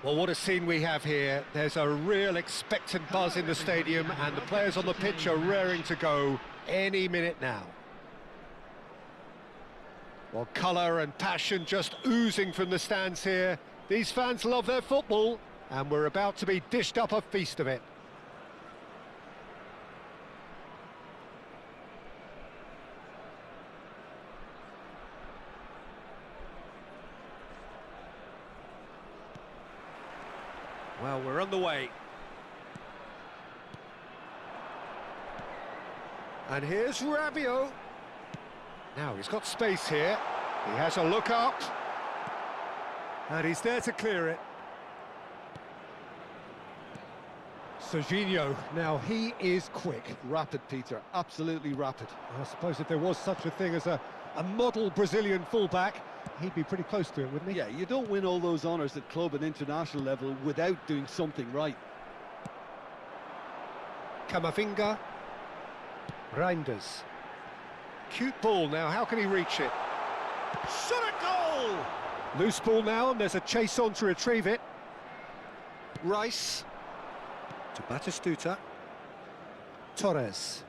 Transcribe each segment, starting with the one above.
Well, what a scene we have here. There's a real expectant buzz in the stadium and the players on the pitch are raring to go any minute now. Well, colour and passion just oozing from the stands here. These fans love their football and we're about to be dished up a feast of it. Well, we're on the way. And here's Rabiot. Now, he's got space here. He has a look up. And he's there to clear it. Serginho, now he is quick. Rapid, Peter, absolutely rapid. I suppose if there was such a thing as a model Brazilian fullback, he'd be pretty close to it, wouldn't he? Yeah, you don't win all those honours at club and international level without doing something right. Camavinga. Reinders. Cute ball now, how can he reach it? Shot at goal! Loose ball now, and there's a chase on to retrieve it. Rice. To Batistuta. Torres.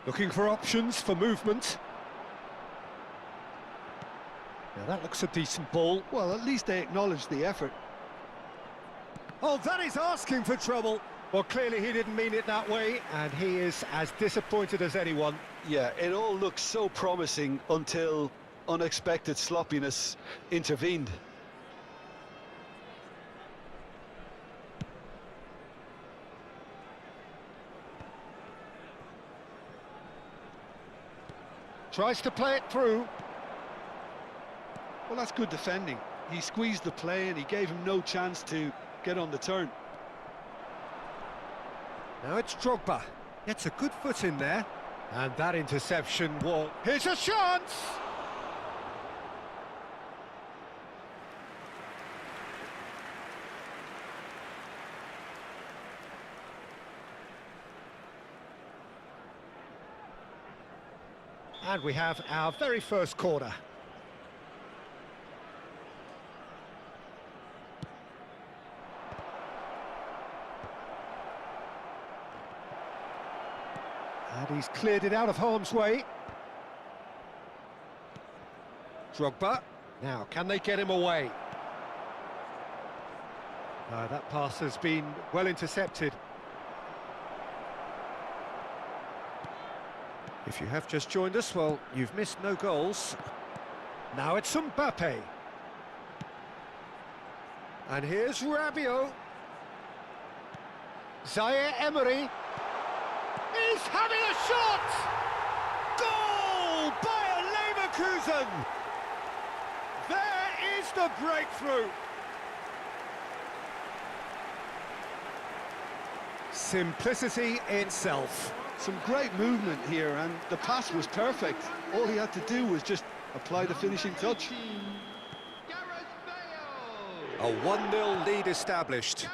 Looking for options for movement. Now that looks a decent ball. Well, at least they acknowledge the effort. Oh, that is asking for trouble. Well, clearly he didn't mean it that way, and he is as disappointed as anyone. Yeah, it all looked so promising until unexpected sloppiness intervened. Tries to play it through. Well, that's good defending. He squeezed the play and he gave him no chance to get on the turn. Now it's Drogba. Gets a good foot in there. And that interception, well, here's a chance! And we have our very first corner. And he's cleared it out of harm's way. Drogba. Now, can they get him away? That pass has been well intercepted. If you have just joined us, well, you've missed no goals. Now it's Mbappe. And here's Rabiot. Zaire Emery. He's having a shot! Goal! Bayer Leverkusen! There is the breakthrough! Simplicity itself. Some great movement here, and the pass was perfect. All he had to do was just apply the finishing touch. A 1-0 lead established.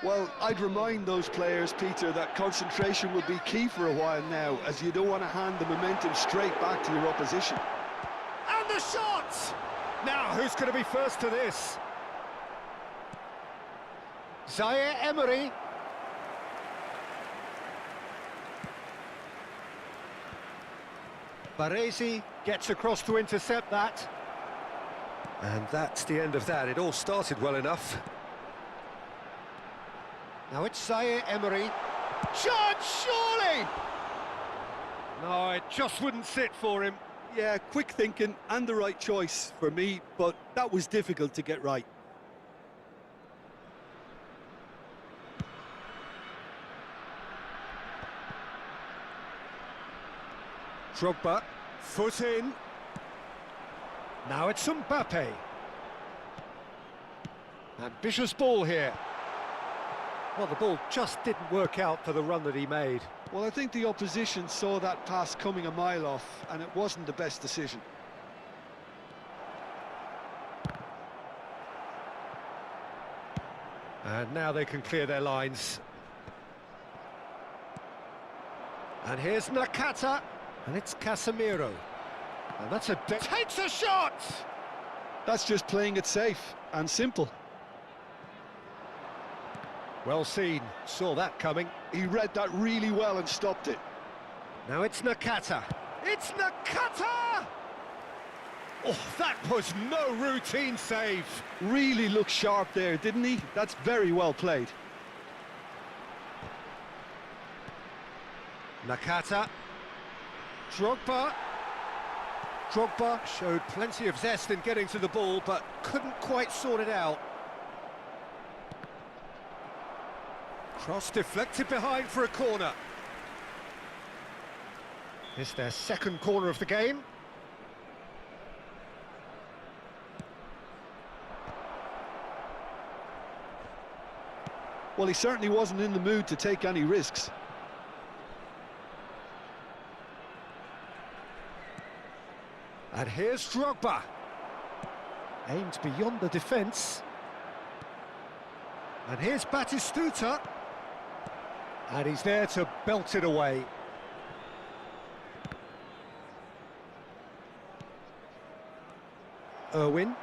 Well, I'd remind those players, Peter, that concentration will be key for a while now, as you don't want to hand the momentum straight back to your opposition. And the shot! Now, who's going to be first to this? Zaire Emery. Baresi gets across to intercept that. And that's the end of that. It all started well enough. Now it's Zaire Emery. Chance, surely! No, it just wouldn't sit for him. Yeah, quick thinking and the right choice for me, but that was difficult to get right. Drogba, foot in. Now it's Mbappe. Ambitious ball here. Well, the ball just didn't work out for the run that he made. Well, I think the opposition saw that pass coming a mile off, and it wasn't the best decision. And now they can clear their lines. And here's Nakata, and it's Casemiro. And that's takes a shot! That's just playing it safe and simple. Well seen, saw that coming. He read that really well and stopped it. Now it's Nakata. It's Nakata! Oh, that was no routine save. Really looked sharp there, didn't he? That's very well played. Nakata. Drogba. Drogba showed plenty of zest in getting to the ball, but couldn't quite sort it out. Cross deflected behind for a corner. It's their second corner of the game. Well, he certainly wasn't in the mood to take any risks. And here's Drogba. Aimed beyond the defence. And here's Batistuta. And he's there to belt it away. Irwin.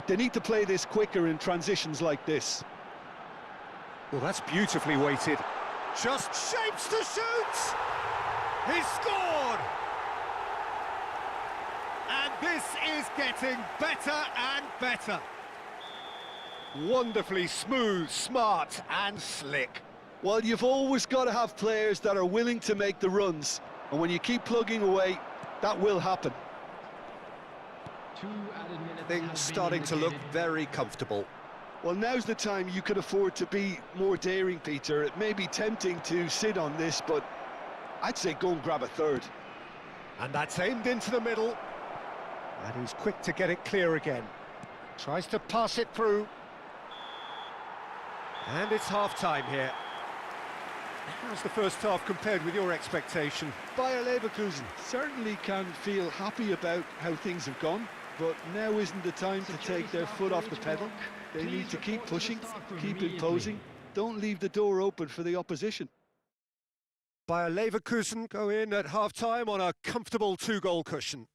They need to play this quicker in transitions like this. Well, that's beautifully weighted. Just shapes to shoot! He scored! And this is getting better and better. Wonderfully smooth, smart and slick. Well, you've always got to have players that are willing to make the runs. And when you keep plugging away, that will happen. Things starting to look very comfortable. Well, now's the time you could afford to be more daring, Peter. It may be tempting to sit on this, but I'd say go and grab a third. And that's aimed into the middle. And he's quick to get it clear again. Tries to pass it through. And it's half-time here. How's the first half compared with your expectation? Bayer Leverkusen certainly can feel happy about how things have gone, but now isn't the time to take their foot off the pedal. They need to keep pushing, keep imposing. Don't leave the door open for the opposition. Bayer Leverkusen go in at half-time on a comfortable two-goal cushion.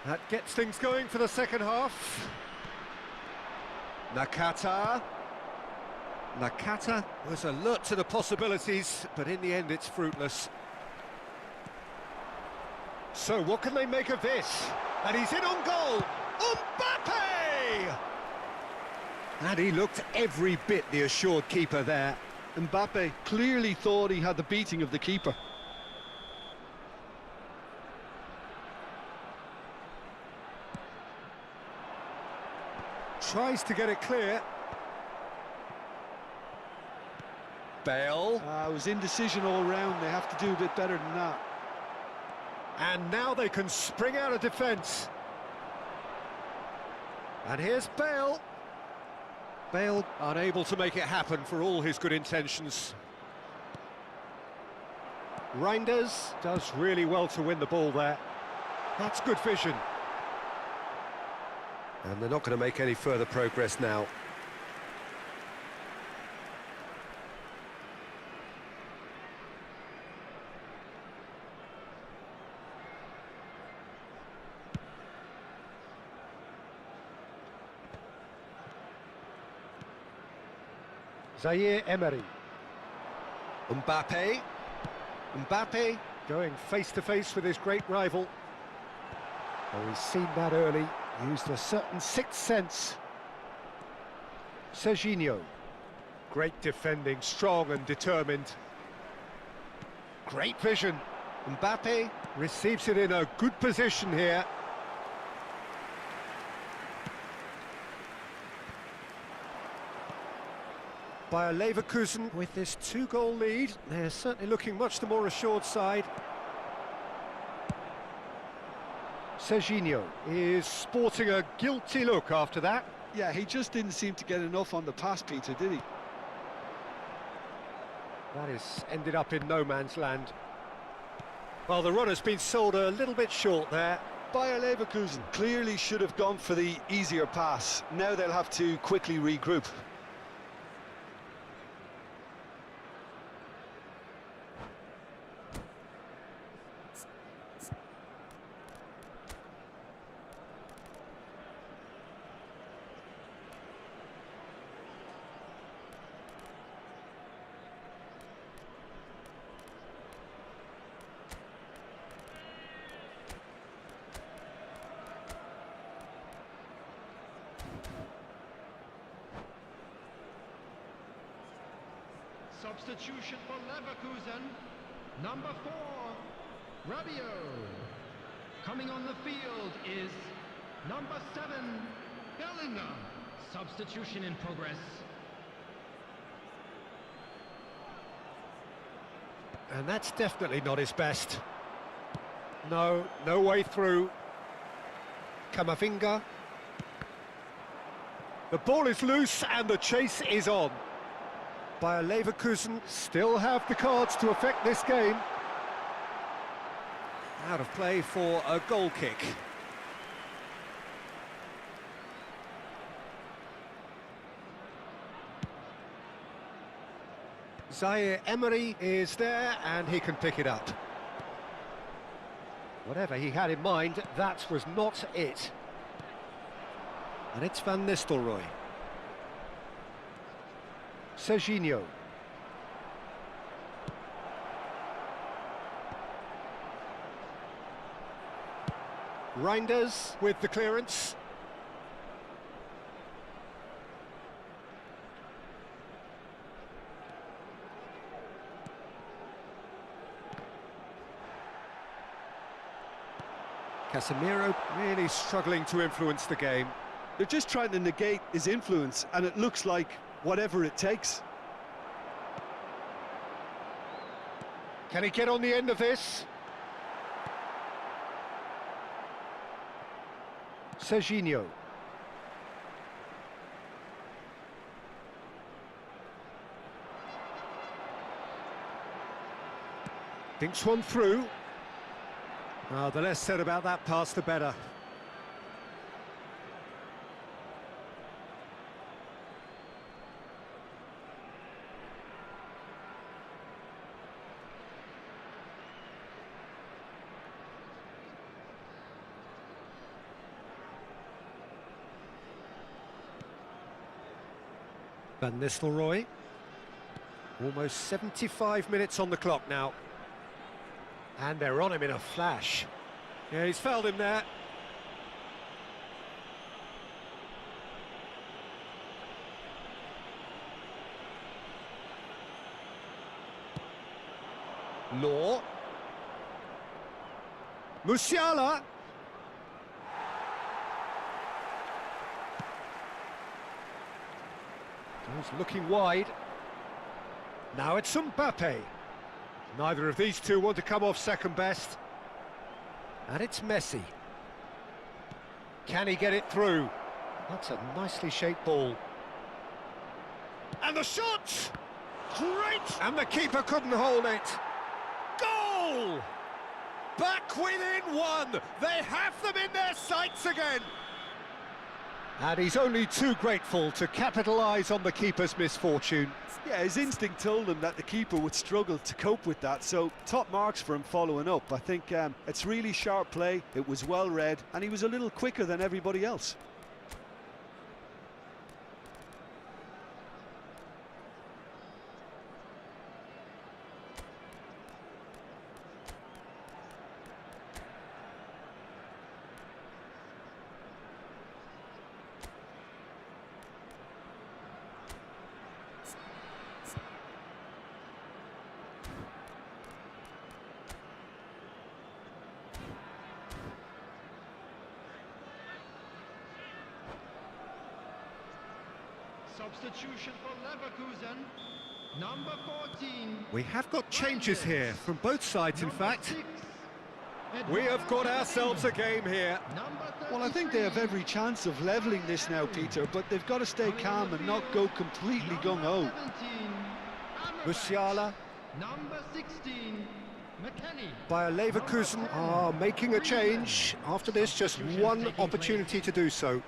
That gets things going for the second half. Nakata. Nakata was alert to the possibilities, but in the end it's fruitless. So what can they make of this? And he's in on goal! Mbappe! And he looked every bit the assured keeper there. Mbappe clearly thought he had the beating of the keeper. Tries to get it clear. Bale. It was indecision all round. They have to do a bit better than that. And now they can spring out of defence. And here's Bale. Bale unable to make it happen for all his good intentions. Reinders does really well to win the ball there. That's good vision. And they're not going to make any further progress now. Zaire Emery. Mbappe. Mbappe going face-to-face with his great rival. Oh, he's seen that early. Used a certain sixth sense. Serginho. Great defending, strong and determined. Great vision. Mbappe receives it in a good position here. Bayer Leverkusen with this 2-goal lead. They're certainly looking much the more assured side. Serginho is sporting a guilty look after that. Yeah, he just didn't seem to get enough on the pass, Peter, did he? That has ended up in no man's land. Well, the run has been sold a little bit short there. Bayer Leverkusen clearly should have gone for the easier pass. Now they'll have to quickly regroup. Substitution for Leverkusen, number 4, Rabiot. Coming on the field is number 7, Bellingham. Substitution in progress. And that's definitely not his best. No way through. Camavinga. The ball is loose and the chase is on. Bayer Leverkusen still have the cards to affect this game. Out of play for a goal kick. Zaire Emery is there and he can pick it up. Whatever he had in mind, that was not it. And it's Van Nistelrooy. Serginho. Reinders with the clearance. Casemiro really struggling to influence the game. They're just trying to negate his influence, and it looks like whatever it takes. Can he get on the end of this? Serginho. Thinks one through. The less said about that pass, the better. Van Nistelrooy. Almost 75 minutes on the clock now. And they're on him in a flash. Yeah, he's fouled him there. Law. Musiala. He's looking wide. Now it's Mbappe. Neither of these two want to come off second best. And it's Messi. Can he get it through? That's a nicely shaped ball. And the shot! Great! And the keeper couldn't hold it. Goal! Back within one. They have them in their sights again. And he's only too grateful to capitalise on the keeper's misfortune. Yeah, his instinct told him that the keeper would struggle to cope with that, so top marks for him following up. I think it's really sharp play, it was well read, and he was a little quicker than everybody else. Substitution for Leverkusen. Number 14. We have got changes here, from both sides in Number fact. 6. We have got ourselves a game here. Number Well, I think they have 33. every chance of levelling this now, Peter, but they've got to stay calm and not go completely gung-ho. Number 17. Amrabat. Musiala. Number 16. McKennie. Bayer Leverkusen are making a change. After this, just one opportunity to do so.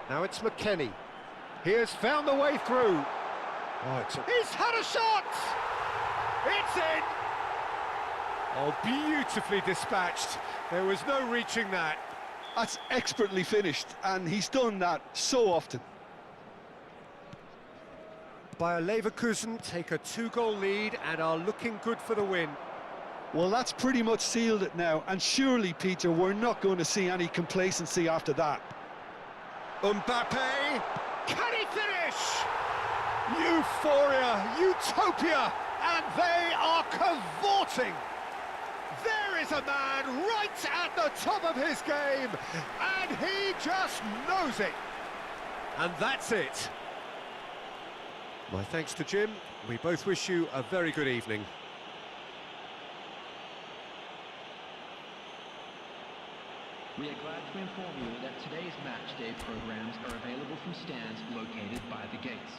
Now it's McKennie. He has found the way through. He's had a shot! It's in! Oh, beautifully dispatched. There was no reaching that. That's expertly finished, and he's done that so often. Bayer Leverkusen take a 2-goal lead and are looking good for the win. Well, that's pretty much sealed it now, and surely, Peter, we're not going to see any complacency after that. Mbappe, can he finish? Euphoria, utopia, and they are cavorting. There is a man right at the top of his game, and he just knows it. And that's it. My thanks to Jim. We both wish you a very good evening. We are glad to inform you that today's match day programs are available from stands located by the gates.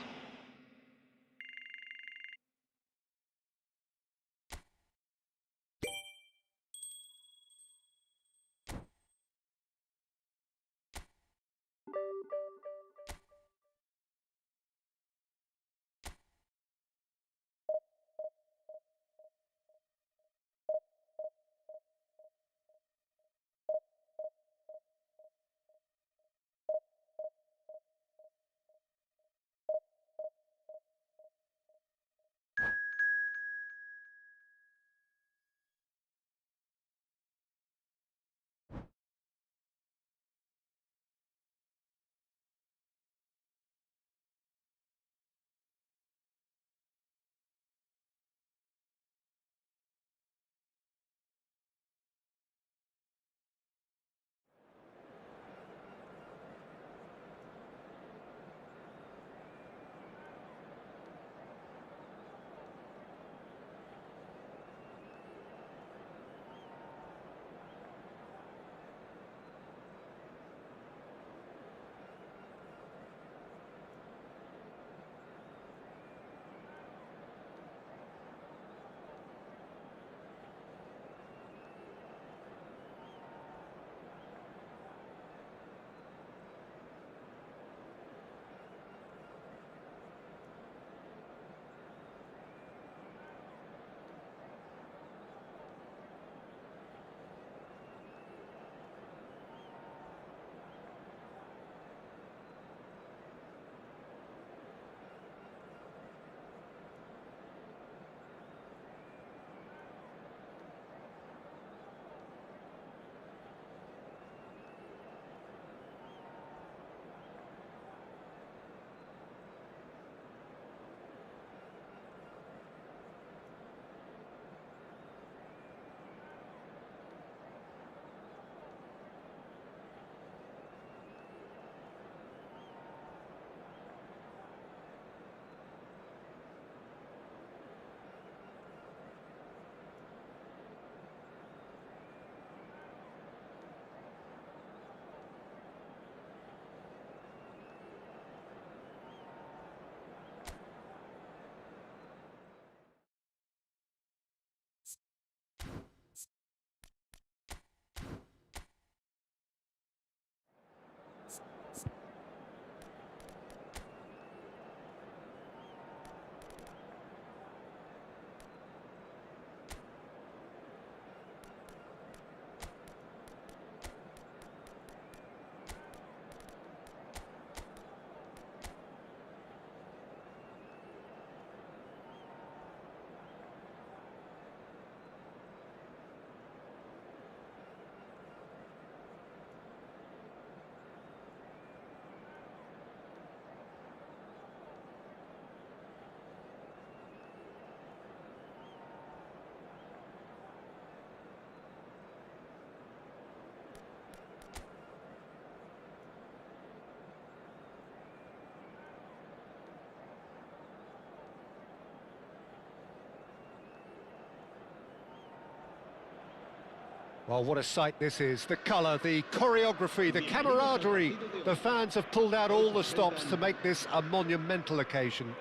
Well, what a sight this is. The colour, the choreography, the camaraderie. The fans have pulled out all the stops to make this a monumental occasion.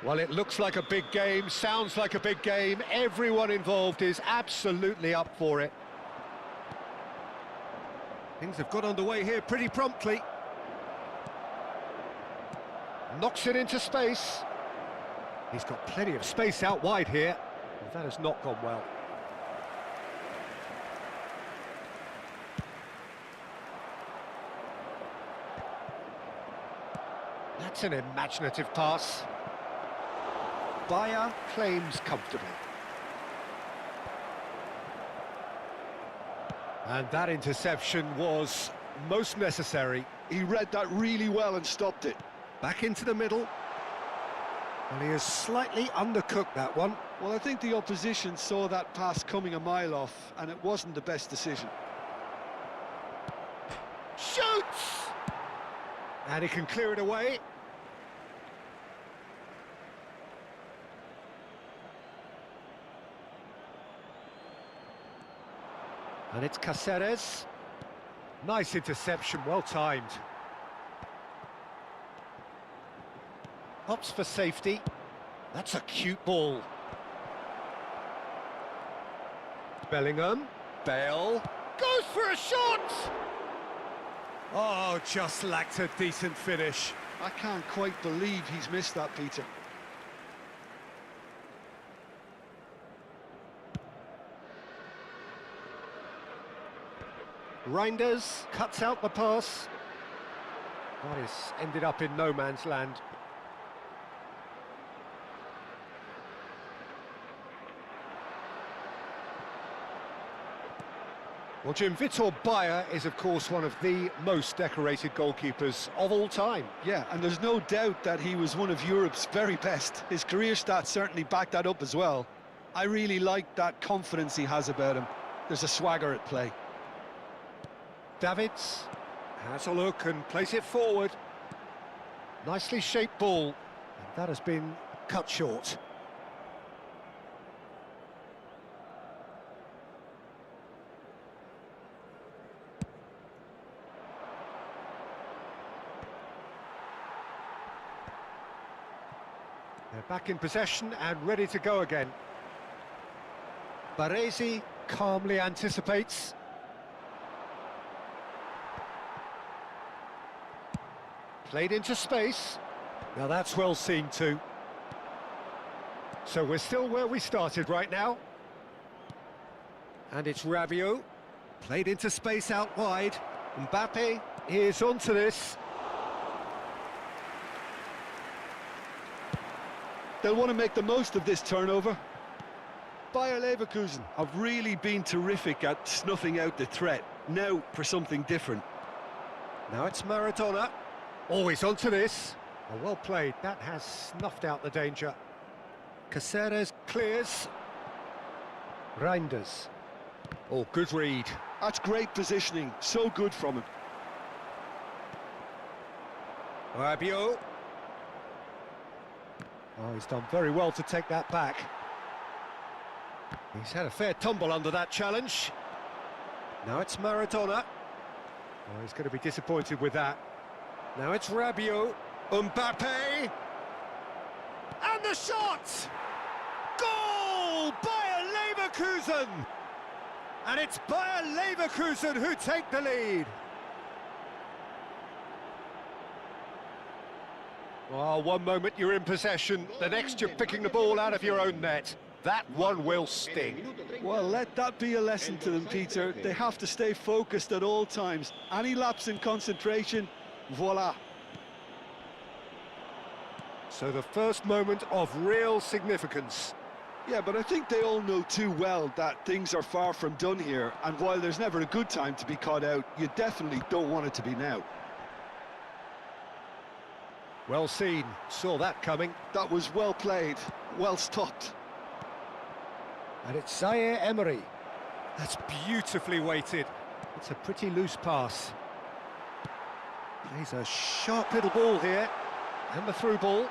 Well, it looks like a big game, sounds like a big game. Everyone involved is absolutely up for it. Things have got underway here pretty promptly. Knocks it into space. He's got plenty of space out wide here. That has not gone well. That's an imaginative pass. Bayer claims comfortably. And that interception was most necessary. He read that really well and stopped it. Back into the middle. And he has slightly undercooked that one. Well, I think the opposition saw that pass coming a mile off, and it wasn't the best decision. Shoots! And he can clear it away. And it's Cáceres. Nice interception, well timed. Opts for safety. That's a cute ball. Bellingham. Bale. Goes for a shot! Oh, just lacked a decent finish. I can't quite believe he's missed that, Peter. Reinders cuts out the pass. That is ended up in no man's land. Well, Jim, Vitor Bayer is, of course, one of the most decorated goalkeepers of all time. Yeah, and there's no doubt that he was one of Europe's very best. His career stats certainly back that up as well. I really like that confidence he has about him. There's a swagger at play. Davids has a look and plays it forward. Nicely shaped ball, and that has been cut short. They're back in possession and ready to go again. Baresi calmly anticipates. Played into space. Now that's well seen too. So we're still where we started right now. And it's Rabiot. Played into space out wide. Mbappe is onto this. They'll want to make the most of this turnover. Bayer Leverkusen have really been terrific at snuffing out the threat. Now for something different. Now it's Maradona. Always onto this. Oh, well played. That has snuffed out the danger. Cáceres clears. Reinders. Oh, good read. That's great positioning. So good from him. Rabiot. Oh, he's done very well to take that back. He's had a fair tumble under that challenge. Now it's Maradona. Oh, he's going to be disappointed with that. Now it's Rabiot. Mbappe. And the shot! Goal! Bayer Leverkusen! And it's Bayer Leverkusen who take the lead. Well, one moment you're in possession, the next you're picking the ball out of your own net. That one will sting. Well, let that be a lesson to them, Peter. They have to stay focused at all times. Any lapse in concentration, voila. So the first moment of real significance. Yeah, but I think they all know too well that things are far from done here, and while there's never a good time to be caught out, you definitely don't want it to be now. Well seen, saw that coming. That was well played, well stopped. And it's Zaire Emery. That's beautifully weighted. It's a pretty loose pass. He's a sharp little ball here. And the through ball.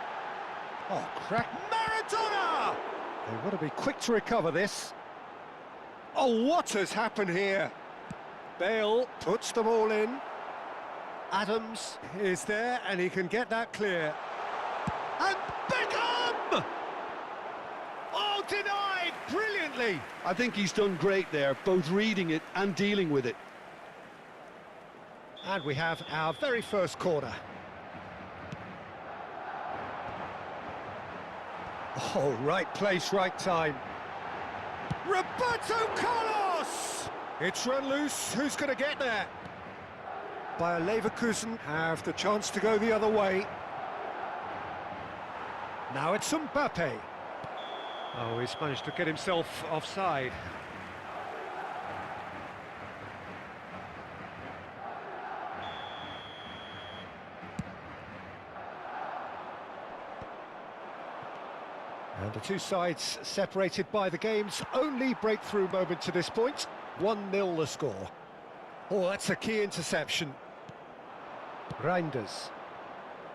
Oh, crack. Maradona! They want to be quick to recover this. Oh, what has happened here? Bale puts them all in. Adams is there, and he can get that clear. And Beckham! Oh, denied brilliantly! I think he's done great there, both reading it and dealing with it. And we have our very first corner. Oh, right place, right time. Roberto Carlos! It's run loose, who's going to get there? Bayer Leverkusen have the chance to go the other way. Now it's Mbappe. Oh, he's managed to get himself offside. And the two sides separated by the game's only breakthrough moment to this point. 1-0 the score. Oh, that's a key interception. Reinders.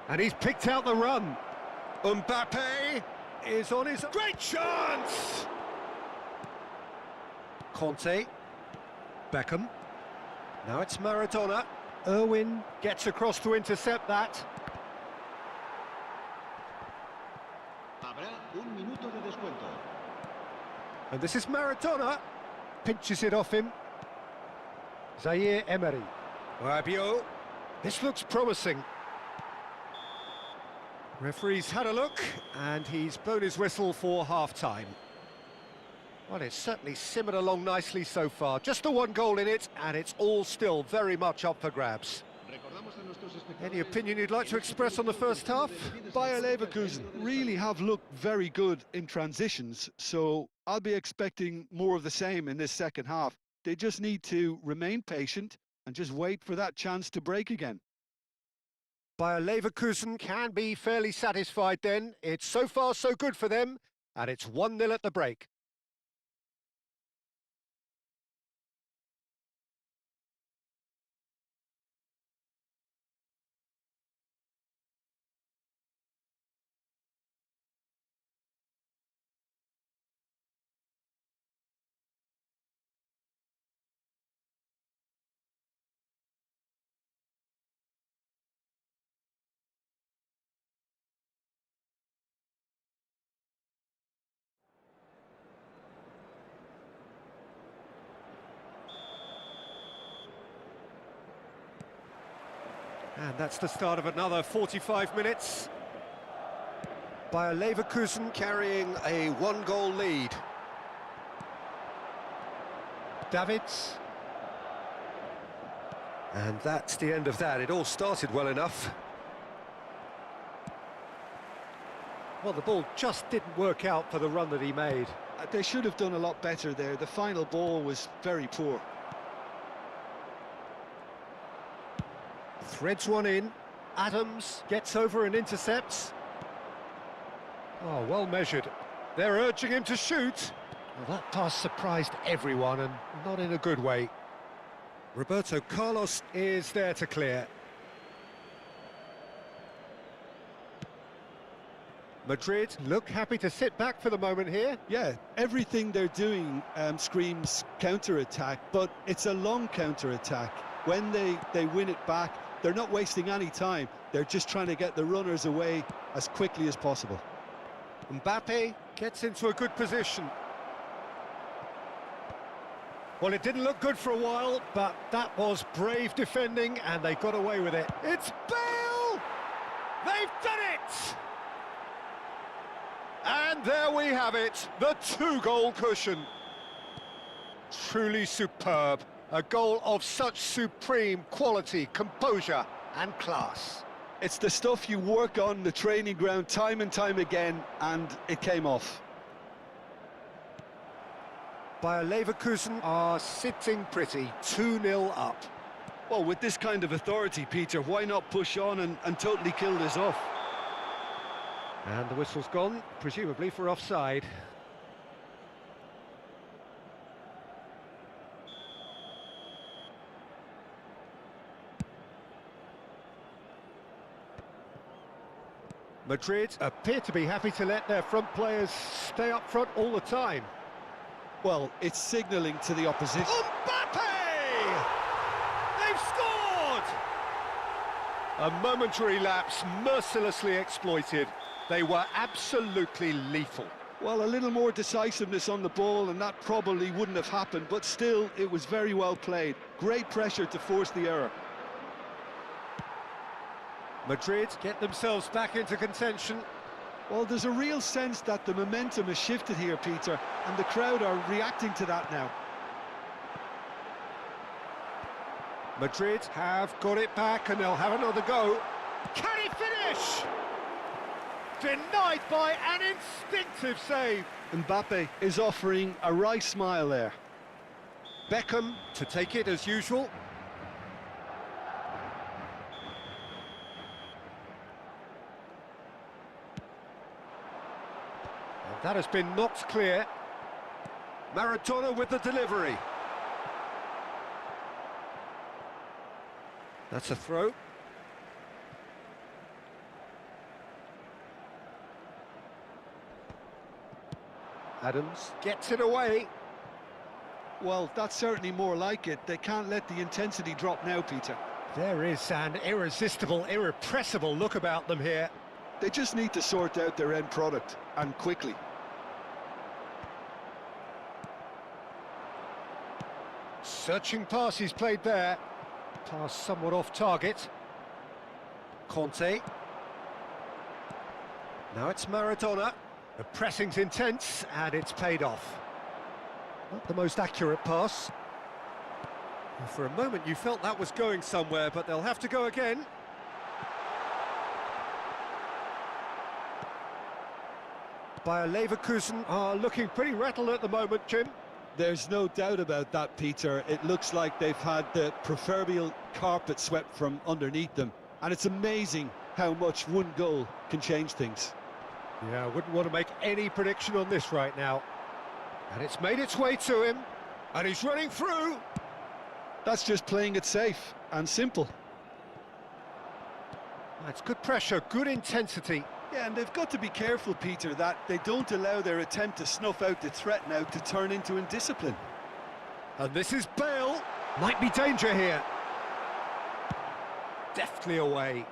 And he's picked out the run. Mbappe is on his... Great chance! Conte. Beckham. Now it's Maradona. Irwin gets across to intercept that. And this is Maradona. Pinches it off him. Zaire Emery. Rabiot. This looks promising. Referee's had a look, and he's blown his whistle for half-time. Well, it's certainly simmered along nicely so far. Just the one goal in it, and it's all still very much up for grabs. Any opinion you'd like to express on the first half? Bayer Leverkusen really have looked very good in transitions, so I'll be expecting more of the same in this second half. They just need to remain patient and just wait for that chance to break again. Bayer Leverkusen can be fairly satisfied then. It's so far so good for them, and it's 1-0 at the break. And that's the start of another 45 minutes. Bayer Leverkusen carrying a one-goal lead. Davids. And that's the end of that. It all started well enough. Well, the ball just didn't work out for the run that he made. They should have done a lot better there. The final ball was very poor. Threads one in. Adams gets over and intercepts. Oh, well measured. They're urging him to shoot. Well, that pass surprised everyone, and not in a good way. Roberto Carlos is there to clear. Madrid look happy to sit back for the moment here. Yeah, everything they're doing screams counter-attack, but it's a long counter-attack. When they win it back, they're not wasting any time. They're just trying to get the runners away as quickly as possible. Mbappe gets into a good position. Well, it didn't look good for a while, but that was brave defending, and they got away with it. It's Bale! They've done it! And there we have it, the two-goal cushion. Truly superb. A goal of such supreme quality, composure and class. It's the stuff you work on the training ground time and time again, and it came off. Bayer Leverkusen are sitting pretty, 2-0 up. Well, with this kind of authority, Peter, why not push on and totally kill this off? And the whistle's gone, presumably for offside. Madrid appear to be happy to let their front players stay up front all the time. Well, it's signalling to the opposition. Mbappe! They've scored! A momentary lapse mercilessly exploited. They were absolutely lethal. Well, a little more decisiveness on the ball and that probably wouldn't have happened, but still, it was very well played. Great pressure to force the error. Madrid get themselves back into contention. Well, there's a real sense that the momentum has shifted here, Peter, and the crowd are reacting to that now. Madrid have got it back and they'll have another go. Can he finish? Denied by an instinctive save. Mbappe is offering a wry smile there. Beckham to take it as usual. And that has been knocked clear. Maradona with the delivery. That's a throw. Adams gets it away. Well, that's certainly more like it. They can't let the intensity drop now, Peter. There is an irresistible, irrepressible look about them here. They just need to sort out their end product, and quickly. Searching pass he's played there. Pass somewhat off target. Conte. Now it's Maradona. The pressing's intense, and it's paid off. Not the most accurate pass. Well, for a moment you felt that was going somewhere, but they'll have to go again. Bayer Leverkusen are looking pretty rattled at the moment, Jim. There's no doubt about that, Peter. It looks like they've had the proverbial carpet swept from underneath them. And it's amazing how much one goal can change things. Yeah, I wouldn't want to make any prediction on this right now. And it's made its way to him. And he's running through. That's just playing it safe and simple. That's good pressure, good intensity. Yeah, and they've got to be careful, Peter, that they don't allow their attempt to snuff out the threat now to turn into indiscipline. And this is Bale. Might be danger here. Deftly away.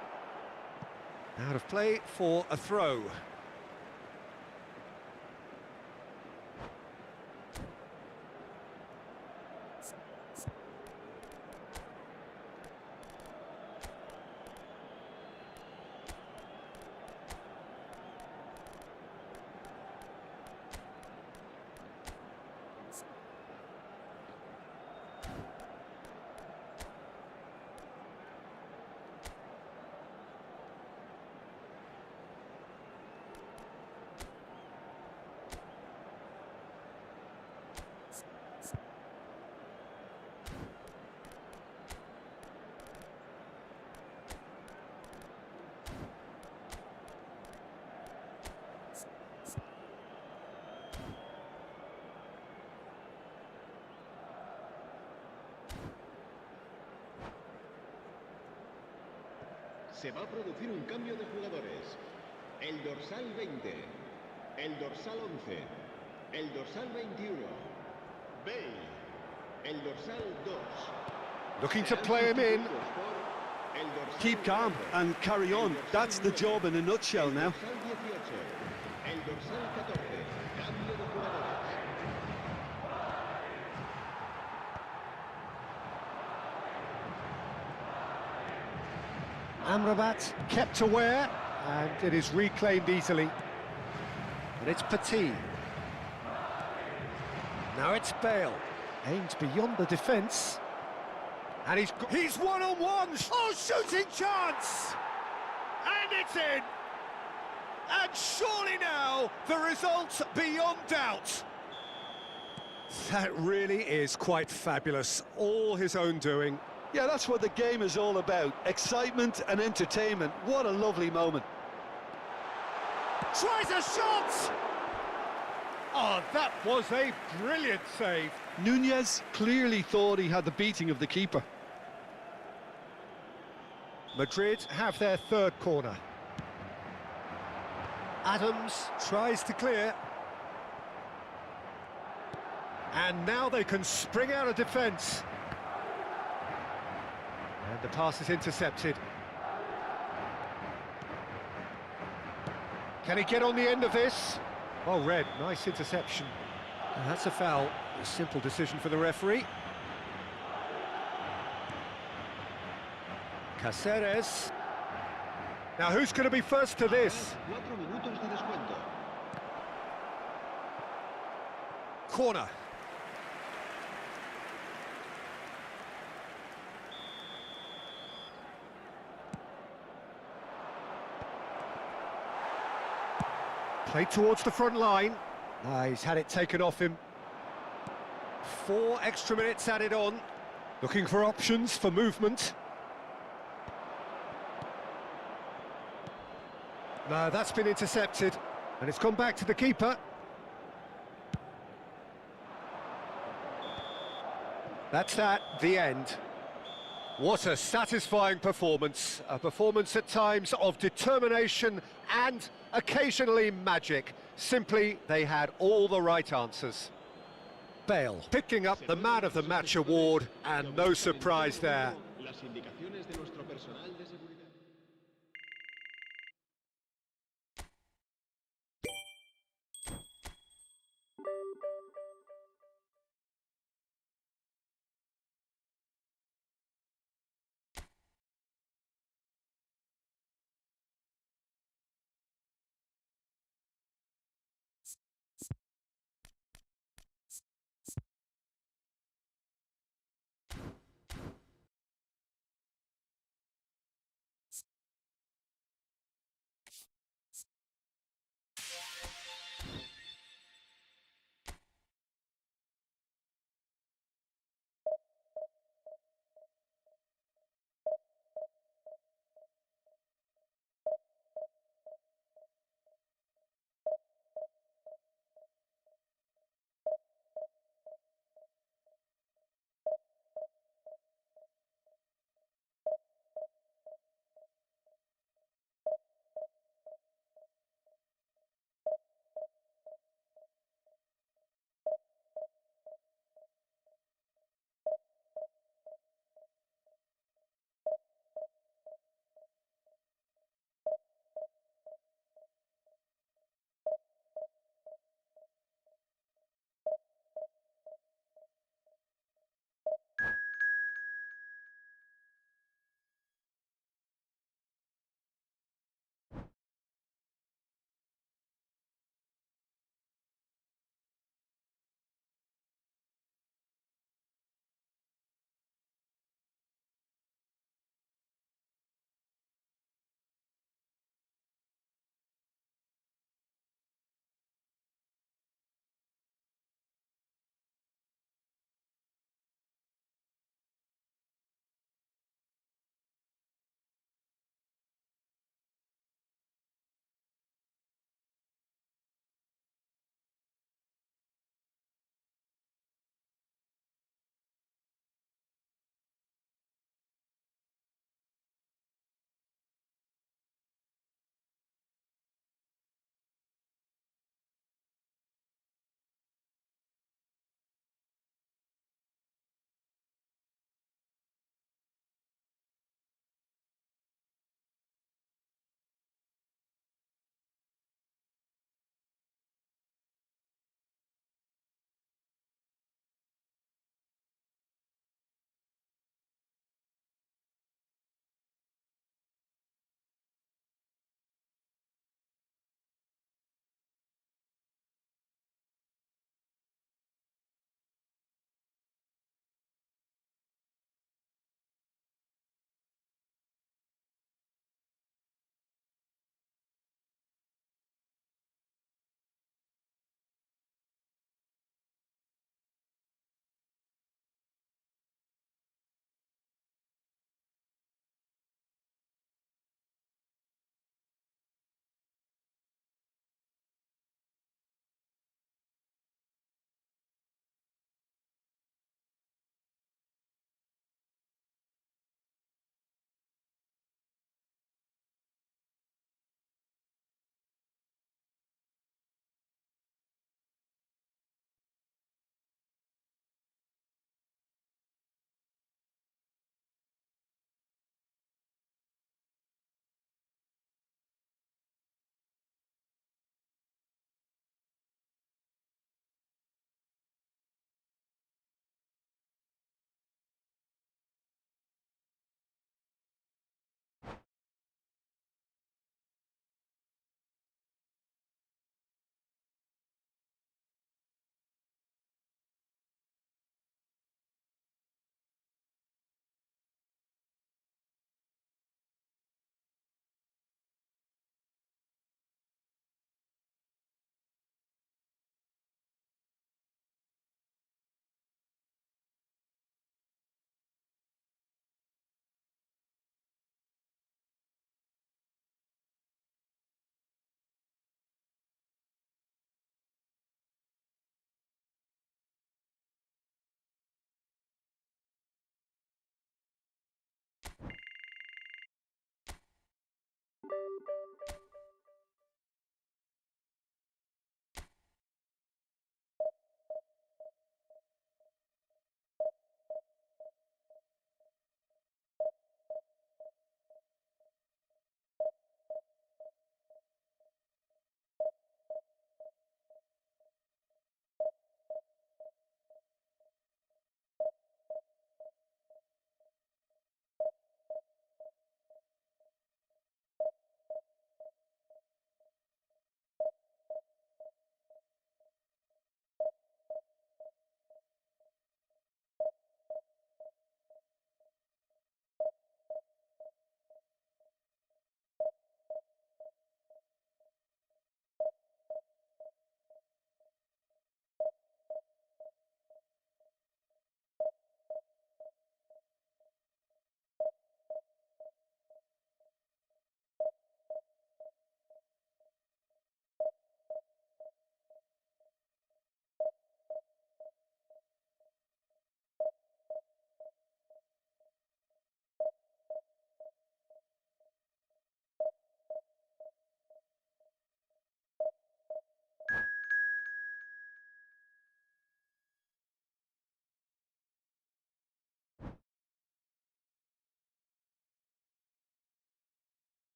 Out of play for a throw. Se va a producir un cambio de jugadores. El dorsal 20, el dorsal 11, el dorsal 21, Bale, el dorsal 2. Looking to play him in. Keep calm and carry on. That's the job in a nutshell now. El dorsal 14, cambio de jugadores. Amrabat kept aware, and it is reclaimed easily. And it's Petit. Now it's Bale. Aimed beyond the defence. And he's one-on-ones! Oh, shooting chance! And it's in! And surely now, the result beyond doubt. That really is quite fabulous. All his own doing. Yeah, that's what the game is all about. Excitement and entertainment. What a lovely moment. Tries a shot! Oh, that was a brilliant save. Nunez clearly thought he had the beating of the keeper. Madrid have their third corner. Adams tries to clear. And now they can spring out of defence. And the pass is intercepted. Can he get on the end of this? Oh, red, nice interception. And that's a foul. A simple decision for the referee. Cáceres. Now who's going to be first to this? 4 minutos de descuento. Corner. Played towards the front line. He's had it taken off him. 4 extra minutes added on. Looking for options for movement. No, that's been intercepted. And it's gone back to the keeper. That's that, the end. What a satisfying performance. A performance at times of determination and occasionally magic. Simply, they had all the right answers. Bale picking up the Man of the Match award, and no surprise there. Las indicaciones de nuestro personal de seguridad.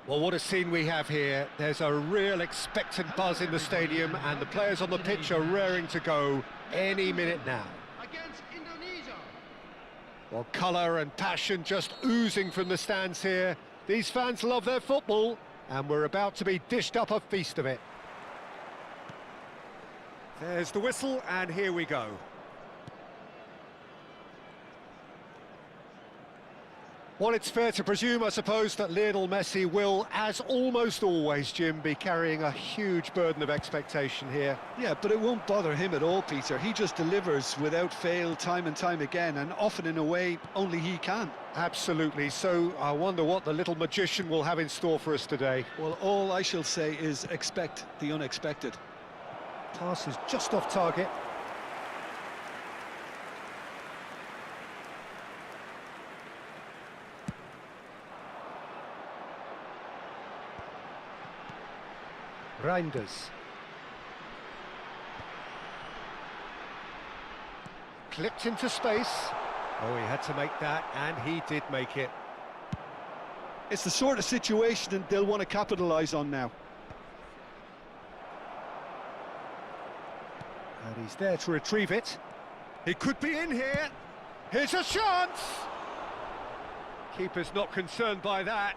Well, what a scene we have here. There's a real expectant buzz in the stadium, and the players on the pitch are raring to go any minute now. against Indonesia. Well, colour and passion just oozing from the stands here. These fans love their football, and we're about to be dished up a feast of it. There's the whistle, and here we go. Well, it's fair to presume, I suppose, that Lionel Messi will, as almost always, Jim, be carrying a huge burden of expectation here. Yeah, but it won't bother him at all, Peter. He just delivers without fail time and time again, and often in a way only he can. Absolutely. So I wonder what the little magician will have in store for us today. Well, all I shall say is expect the unexpected. Pass is just off target. Reinders. Clipped into space. Oh, he had to make that, and he did make it. It's the sort of situation that they'll want to capitalise on now. And he's there to retrieve it. He could be in here. Here's a chance! Keeper's not concerned by that.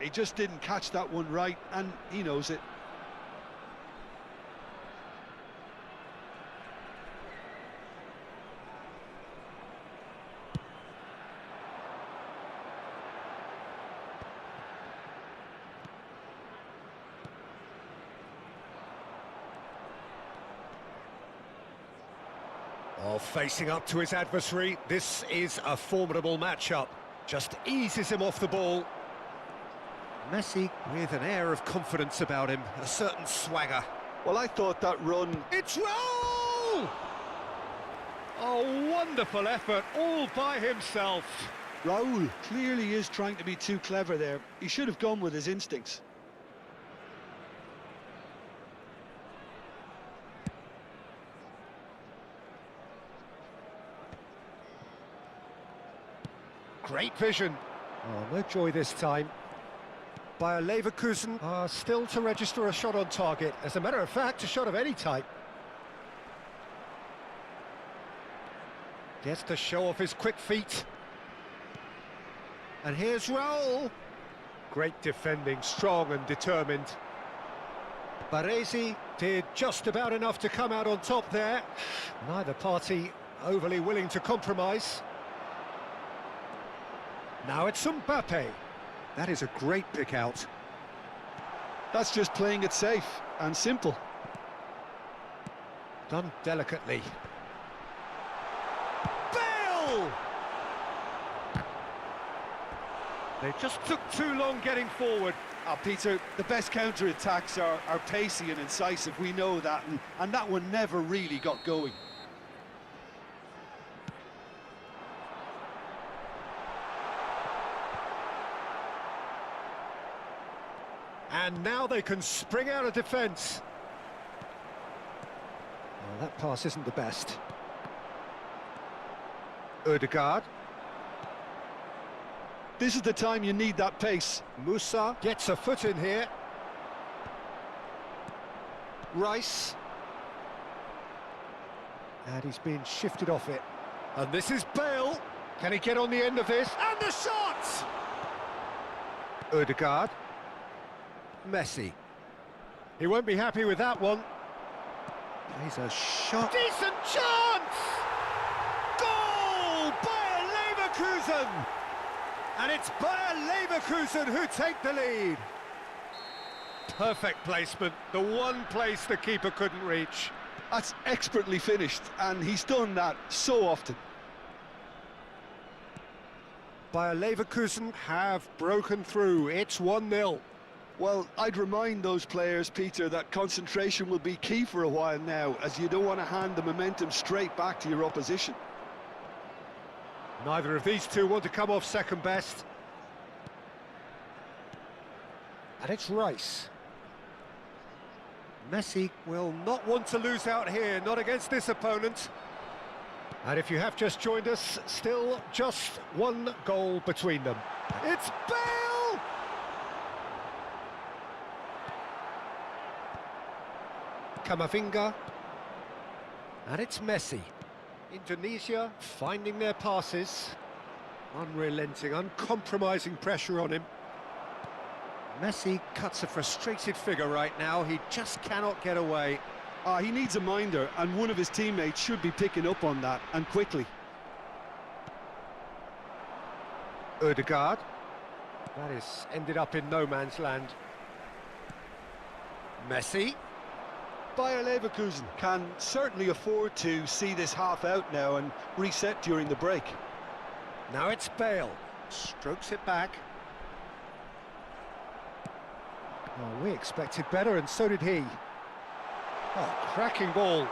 He just didn't catch that one right, and he knows it. Oh, facing up to his adversary, this is a formidable matchup. Just eases him off the ball. Messi with an air of confidence about him, a certain swagger. Well, I thought that run... It's Raul! Oh, wonderful effort, all by himself. Raul clearly is trying to be too clever there. He should have gone with his instincts. Great vision. Oh, no joy this time. Bayer Leverkusen are still to register a shot on target. As a matter of fact, a shot of any type. Gets to show off his quick feet. And here's Raul. Great defending, strong and determined. Baresi did just about enough to come out on top there. Neither party overly willing to compromise. Now it's Mbappe. That is a great pick out. That's just playing it safe and simple. Done delicately. Bale! They just took too long getting forward. Peter, the best counter-attacks are pacey and incisive, we know that, and that one never really got going. And now they can spring out of defence. Well, that pass isn't the best. Ødegaard. This is the time you need that pace. Musa gets a foot in here. Rice. And he's being shifted off it. And this is Bale. Can he get on the end of this? And the shot! Ødegaard. Messi. He won't be happy with that one. He's a shot. Decent chance! Goal! Bayer Leverkusen! And it's Bayer Leverkusen who take the lead. Perfect placement, the one place the keeper couldn't reach. That's expertly finished, and he's done that so often. Bayer Leverkusen have broken through. It's 1-0. Well, I'd remind those players, Peter, that concentration will be key for a while now, as you don't want to hand the momentum straight back to your opposition. Neither of these two want to come off second best. And it's Rice. Messi will not want to lose out here, not against this opponent. And if you have just joined us, still just one goal between them. It's Bale! Camavinga. And it's Messi. Indonesia finding their passes. Unrelenting, uncompromising pressure on him. Messi cuts a frustrated figure right now. He just cannot get away. He needs a minder, and one of his teammates should be picking up on that, and quickly. Ødegaard. That is ended up in no man's land. Messi. Bayer Leverkusen can certainly afford to see this half out now and reset during the break. Now it's Bale. Strokes it back. Oh, we expected better, and so did he. Oh, cracking ball.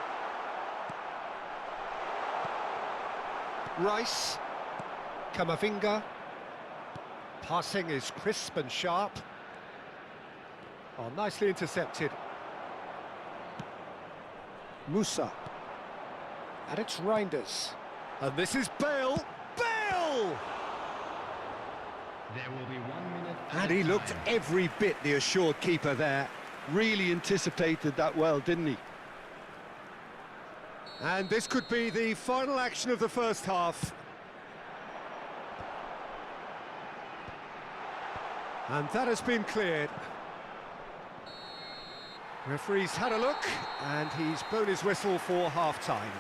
Rice. Camavinga. Passing is crisp and sharp. Oh, nicely intercepted. Musa. And it's Reinders. And this is Bale. Bale! There will be 1 minute. And he looked every bit the assured keeper there. Really anticipated that well, didn't he? And this could be the final action of the first half. And that has been cleared. Referee's had a look, and he's blown his whistle for half-time.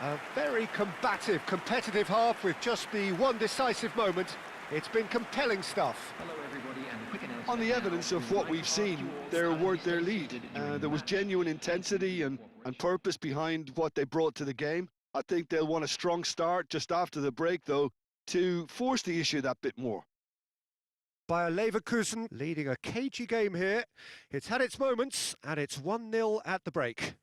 A very combative, competitive half with just the one decisive moment. It's been compelling stuff. Hello everybody, and a quick announcement. On the evidence of what we've seen, they're worth their lead. There was genuine intensity and purpose behind what they brought to the game. I think they'll want a strong start just after the break, though, to force the issue that bit more. Bayer Leverkusen leading a cagey game here. It's had its moments, and it's 1-0 at the break.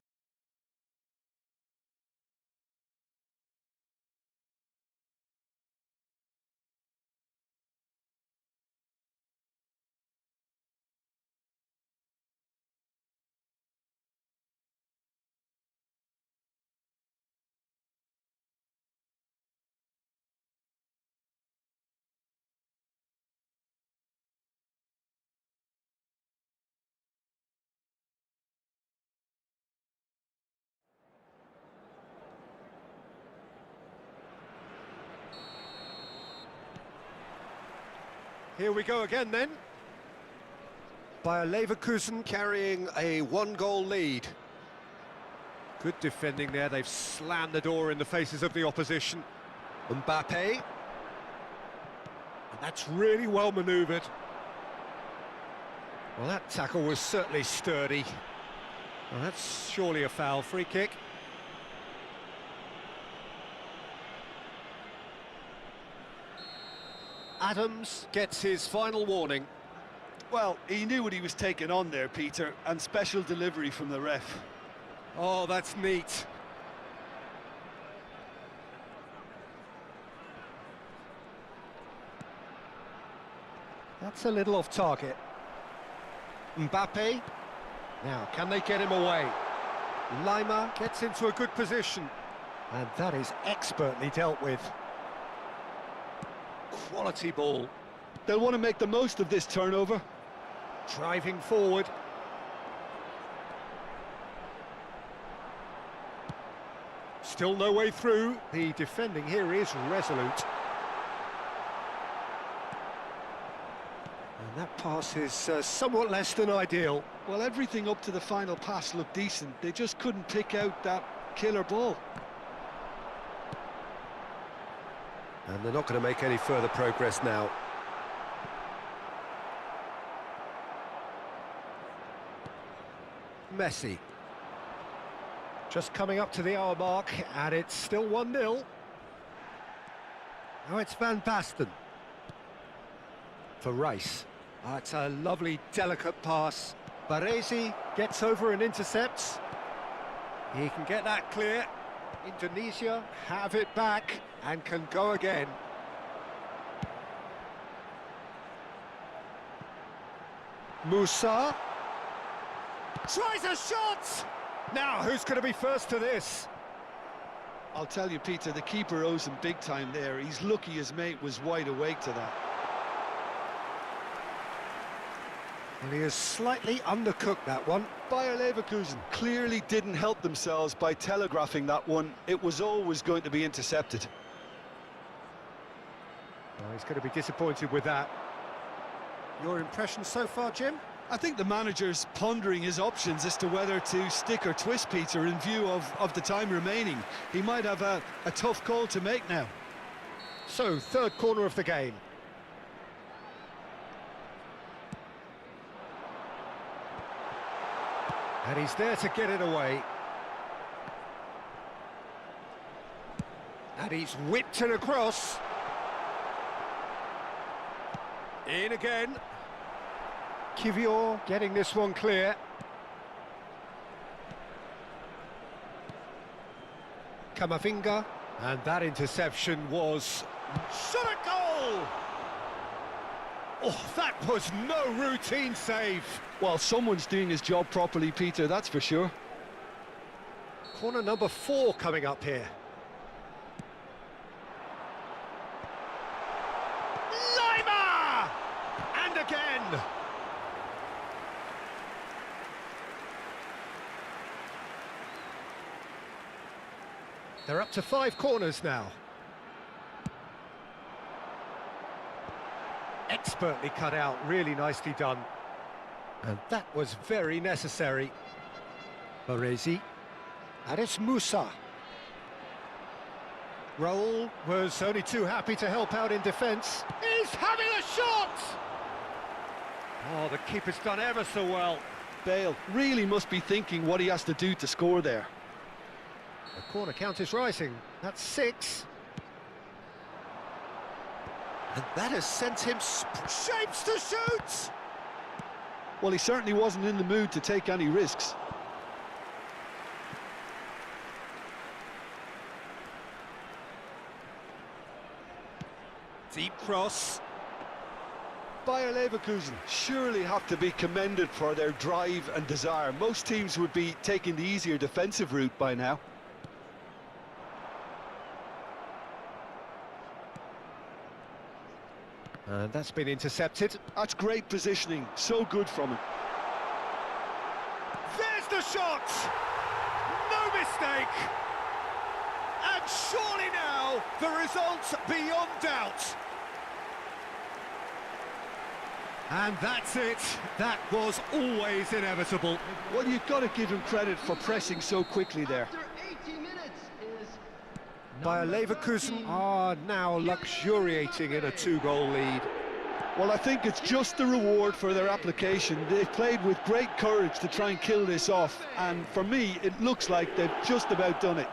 Here we go again then. Bayer Leverkusen carrying a one-goal lead. Good defending there, they've slammed the door in the faces of the opposition. Mbappe. And that's really well manoeuvred. Well, that tackle was certainly sturdy. Well, that's surely a foul. Free kick. Adams gets his final warning. Well, he knew what he was taking on there, Peter, and special delivery from the ref. Oh, that's neat. That's a little off target. Mbappe. Now, can they get him away? Lima gets into a good position. And that is expertly dealt with. Quality ball. They'll want to make the most of this turnover. Driving forward. Still no way through. The defending here is resolute. And that pass is somewhat less than ideal. Well, everything up to the final pass looked decent. They just couldn't pick out that killer ball. And they're not going to make any further progress now. Messi. Just coming up to the hour mark, and it's still 1-0. Now it's Van Basten. For Rice. Oh, it's a lovely, delicate pass. Baresi gets over and intercepts. He can get that clear. Indonesia have it back and can go again. Musa tries a shot! Now, who's going to be first to this? I'll tell you, Peter, the keeper owes him big time there. He's lucky his mate was wide awake to that. Well, he has slightly undercooked that one. Bayer Leverkusen clearly didn't help themselves by telegraphing that one. It was always going to be intercepted. Oh, he's going to be disappointed with that. Your impression so far, Jim? I think the manager's pondering his options as to whether to stick or twist Peter in view of the time remaining. He might have a tough call to make now. So, third corner of the game. And he's there to get it away. And he's whipped it across. In again. Kivior getting this one clear. Kamavinga. And that interception was... shot a goal! Oh, that was no routine save. Well, someone's doing his job properly, Peter, that's for sure. Corner number 4 coming up here. Lima! And again! They're up to 5 corners now. Expertly cut out, really nicely done. And that was very necessary. Baresi. Aris Musa. Raul was only too happy to help out in defence. He's having a shot! Oh, the keeper's done ever so well. Bale really must be thinking what he has to do to score there. The corner count is rising. That's 6. And that has sent him shapes to shoot! Well, he certainly wasn't in the mood to take any risks. Deep cross. Bayer Leverkusen surely have to be commended for their drive and desire. Most teams would be taking the easier defensive route by now. And that's been intercepted. That's great positioning, so good from him. There's the shot! No mistake! And surely now, the result's beyond doubt. And that's it. That was always inevitable. Well, you've got to give him credit for pressing so quickly there. After 80 minutes is Bayer Leverkusen are now luxuriating in a 2-goal lead. Well, I think it's just the reward for their application. They've played with great courage to try and kill this off, and for me, it looks like they've just about done it.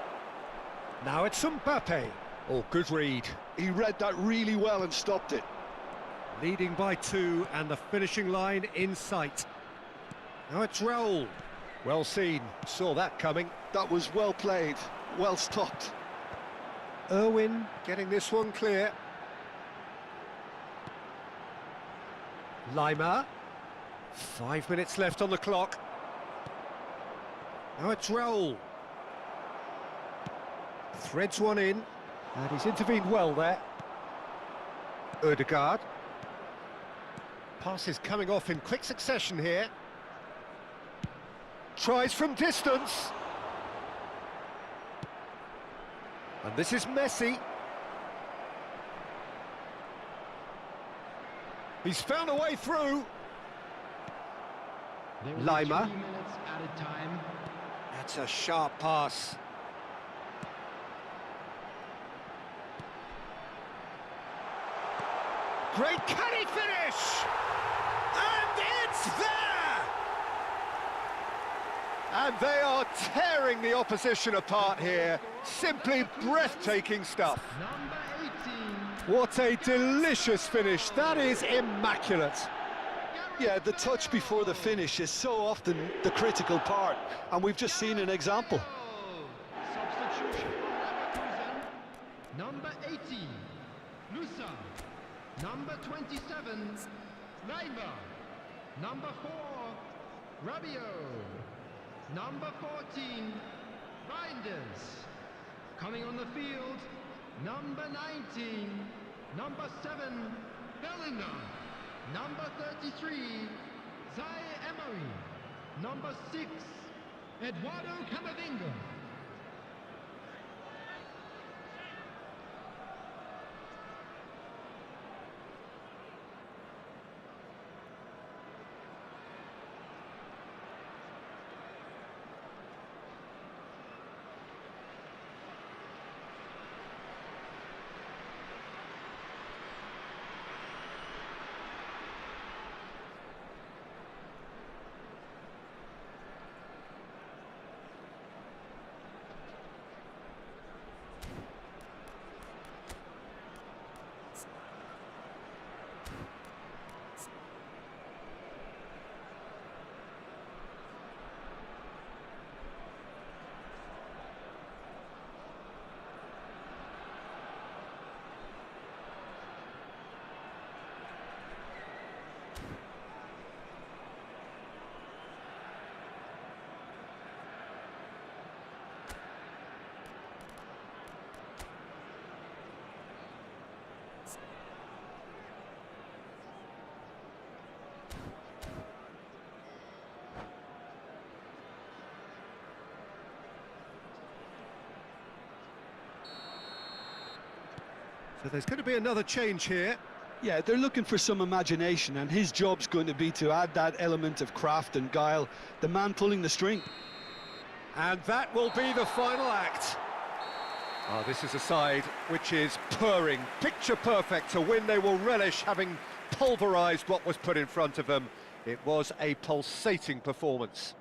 Now it's Mbappe. Oh, good read. He read that really well and stopped it. Leading by 2 and the finishing line in sight. Now it's Raul. Well seen, saw that coming. That was well played, well stopped. Irwin getting this one clear. Lima. 5 minutes left on the clock. Now it's Raul. Threads one in, and he's intervened well there. Ødegaard. Passes coming off in quick succession here. Tries from distance. And this is Messi. He's found a way through. There will be Lima. 3 minutes added time. That's a sharp pass. Great canny finish! And it's there! And they are tearing the opposition apart here. Simply breathtaking stuff. number 18. What a delicious finish. That is immaculate. Yeah, the touch before the finish is so often the critical part, and we've just seen an example. Substitution for Leverkusen. Number 18, Musa. Number 27, Leiber. Number 4, Rabiot. Number 14, Reinders. Coming on the field, number 19, number 7, Bellingham. Number 33, Emery. Number 6, Eduardo Camavinga. So there's going to be another change here. Yeah, they're looking for some imagination, and his job's going to be to add that element of craft and guile, the man pulling the string. And that will be the final act. Oh, this is a side which is purring, picture perfect. To win, they will relish having pulverised what was put in front of them. It was a pulsating performance.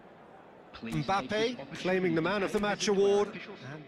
Please take this Mbappe opportunity claiming the to Man of pay the a Match visit to our award. official And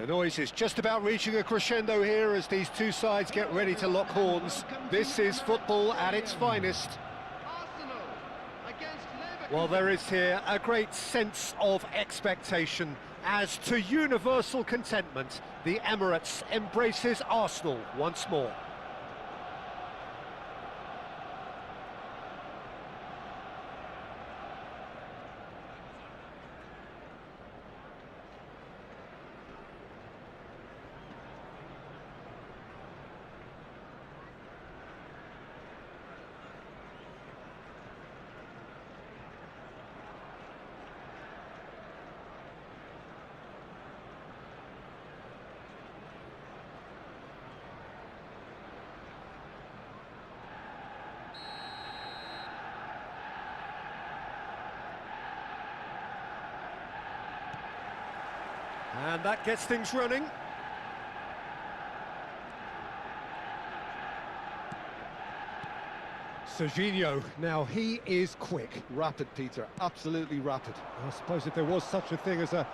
The noise is just about reaching a crescendo here as these two sides get ready to lock horns. This is football at its finest. Arsenal against Leverkusen. Well, there is here a great sense of expectation. As to universal contentment, the Emirates embraces Arsenal once more. And that gets things running. Serginho, now he is quick. Rapid, Peter, absolutely rapid. I suppose if there was such a thing as a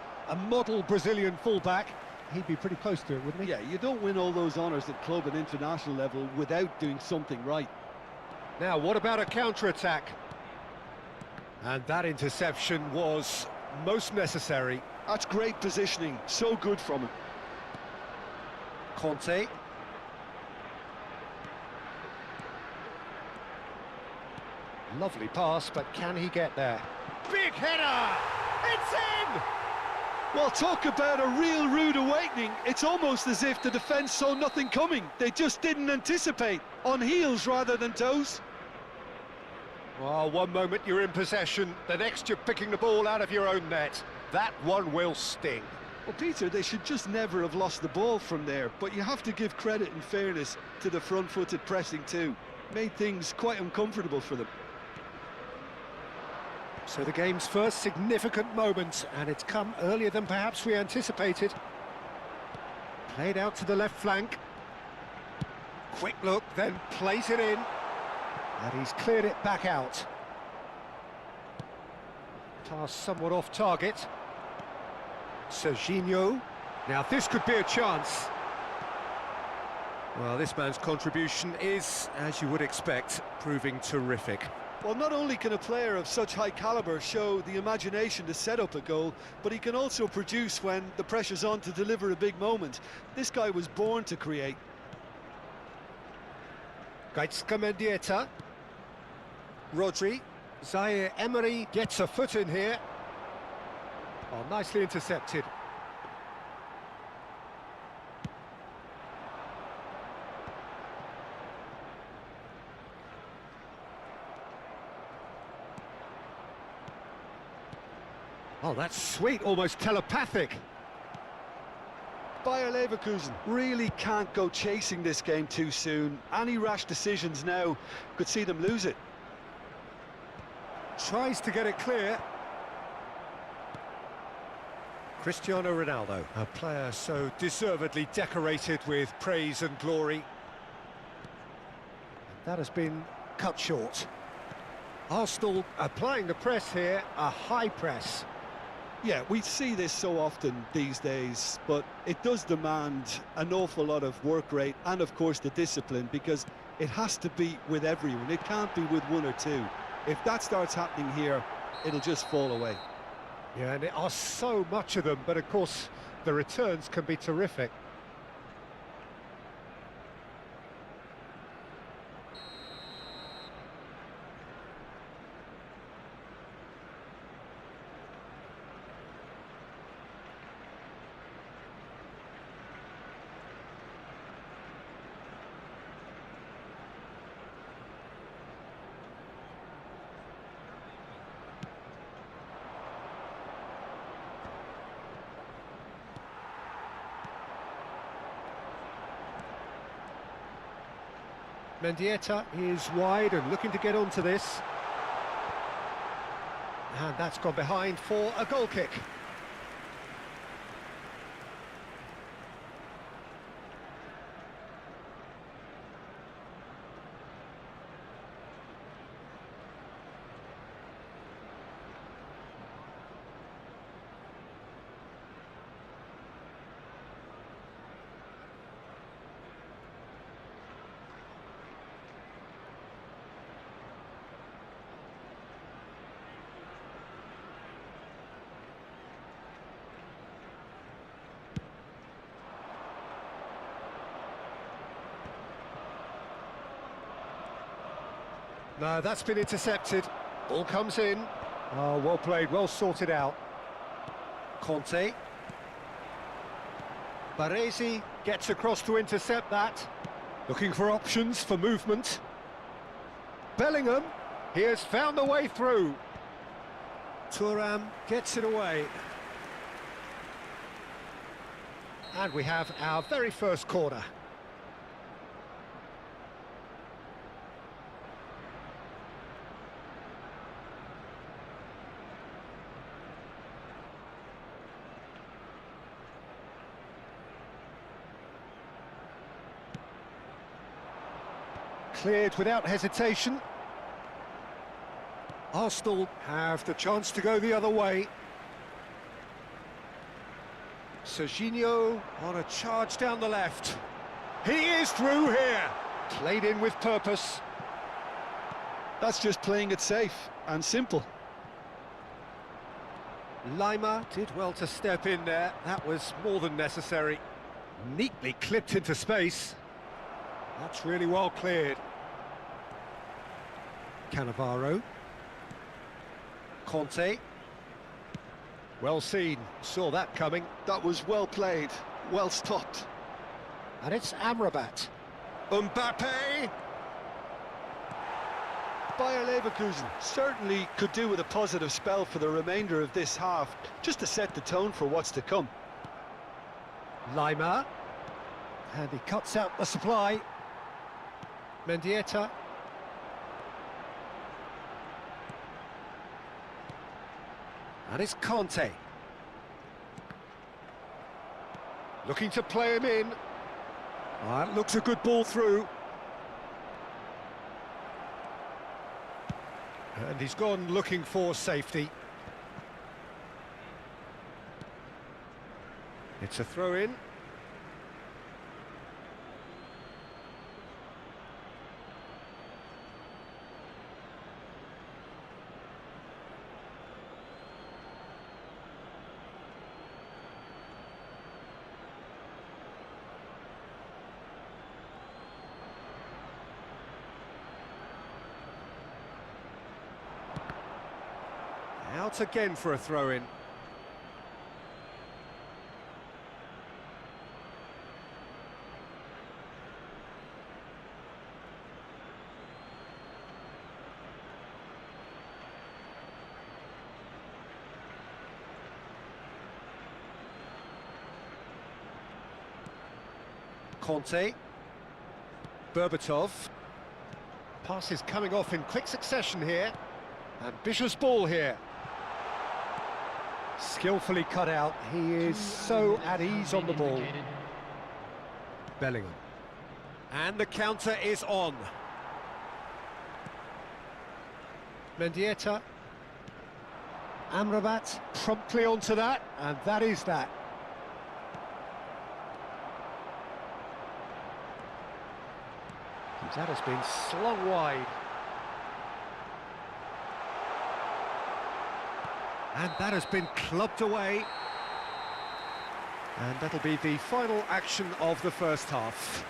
model Brazilian fullback, he'd be pretty close to it, wouldn't he? Yeah, you don't win all those honours at club and international level without doing something right. Now, what about a counter-attack? And that interception was most necessary. That's great positioning, so good from him. Conte. Lovely pass, but can he get there? Big header! It's in! Well, talk about a real rude awakening. It's almost as if the defence saw nothing coming. They just didn't anticipate. On heels rather than toes. Well, one moment you're in possession, the next you're picking the ball out of your own net. That one will sting. Well, Peter, they should just never have lost the ball from there, but you have to give credit and fairness to the front-footed pressing too. Made things quite uncomfortable for them. So the game's first significant moment, and it's come earlier than perhaps we anticipated. Played out to the left flank. Quick look, then plays it in. And he's cleared it back out. Pass somewhat off target. Serginho. Now this could be a chance. Well, this man's contribution is, as you would expect, proving terrific. Well, not only can a player of such high calibre show the imagination to set up a goal, but he can also produce when the pressure's on to deliver a big moment. This guy was born to create. Gaizka Mendieta. Rodri. Zaire Emery gets a foot in here. Oh, nicely intercepted. Oh, that's sweet, almost telepathic. Bayer Leverkusen really can't go chasing this game too soon. Any rash decisions now could see them lose it. Tries to get it clear. Cristiano Ronaldo, a player so deservedly decorated with praise and glory. That has been cut short. Arsenal applying the press here, a high press. Yeah, we see this so often these days, but it does demand an awful lot of work rate and, of course, the discipline, because it has to be with everyone. It can't be with one or two. If that starts happening here, it'll just fall away. Yeah, and there are so much of them, but of course the returns can be terrific. Mendieta is wide and looking to get onto this. And that's gone behind for a goal kick. No, that's been intercepted. Ball comes in. Oh, well played, well sorted out. Conte. Baresi gets across to intercept that. Looking for options for movement. Bellingham, he has found the way through. Thuram gets it away. And we have our very first corner. Cleared without hesitation. Arsenal have the chance to go the other way. Serginho on a charge down the left. He is through here. Played in with purpose. That's just playing it safe and simple. Lima did well to step in there. That was more than necessary. Neatly clipped into space. That's really well cleared. Cannavaro. Conte. Well seen, saw that coming. That was well played, well stopped. And it's Amrabat. Mbappe! Bayer Leverkusen certainly could do with a positive spell for the remainder of this half, just to set the tone for what's to come. Lima. And he cuts out the supply. Mendieta. And it's Conte. Looking to play him in. That looks a good ball through. And he's gone looking for safety. It's a throw-in. Out again for a throw-in. Conte. Berbatov. Pass is coming off in quick succession here. Ambitious ball here. Skillfully cut out. He is so at ease on the ball. Bellingham. And the counter is on. Mendieta. Amrabat promptly onto that, and that is that. That has been slung wide. And that has been clubbed away. And that'll be the final action of the first half.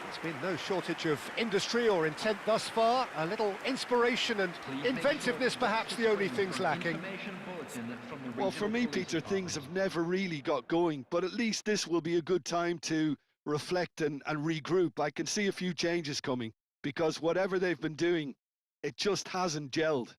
There's been no shortage of industry or intent thus far. A little inspiration and inventiveness, perhaps the only things lacking. Well, for me, Peter, things have never really got going, but at least this will be a good time to reflect and regroup. I can see a few changes coming, because whatever they've been doing, it just hasn't gelled.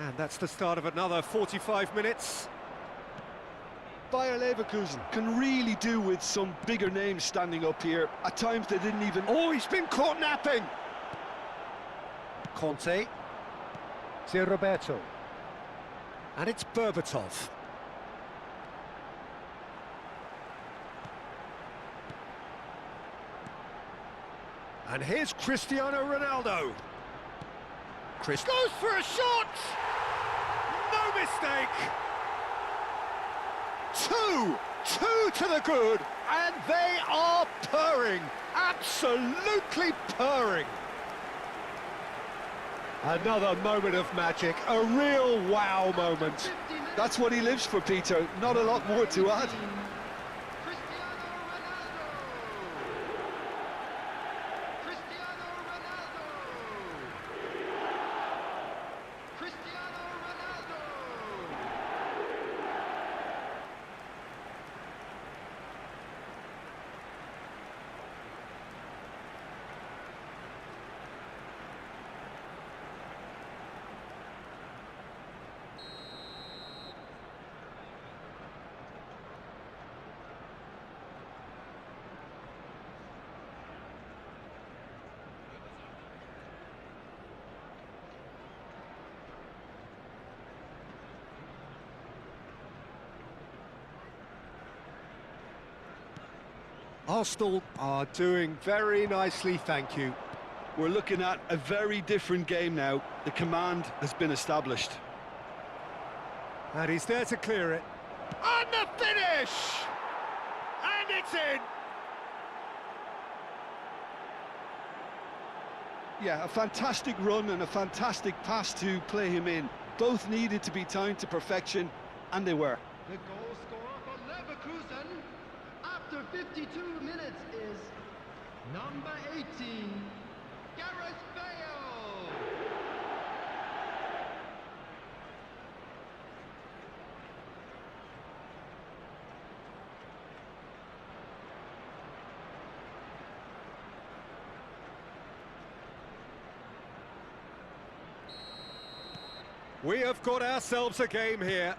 And that's the start of another 45 minutes. Bayer Leverkusen can really do with some bigger names standing up here. At times they didn't even... Oh, he's been caught napping! Conte. Zé Roberto. And it's Berbatov. And here's Cristiano Ronaldo. Chris goes for a shot! No mistake! Two to the good, and they are purring, absolutely purring. Another moment of magic, a real wow moment. That's what he lives for, Peter. Not a lot more to add. Arsenal are doing very nicely, thank you. We're looking at a very different game now. The command has been established. And he's there to clear it. And the finish! And it's in! Yeah, a fantastic run and a fantastic pass to play him in. Both needed to be timed to perfection, and they were. The goal scorer for Leverkusen after 52 minutes is number 18, Gareth Bale. We have got ourselves a game here.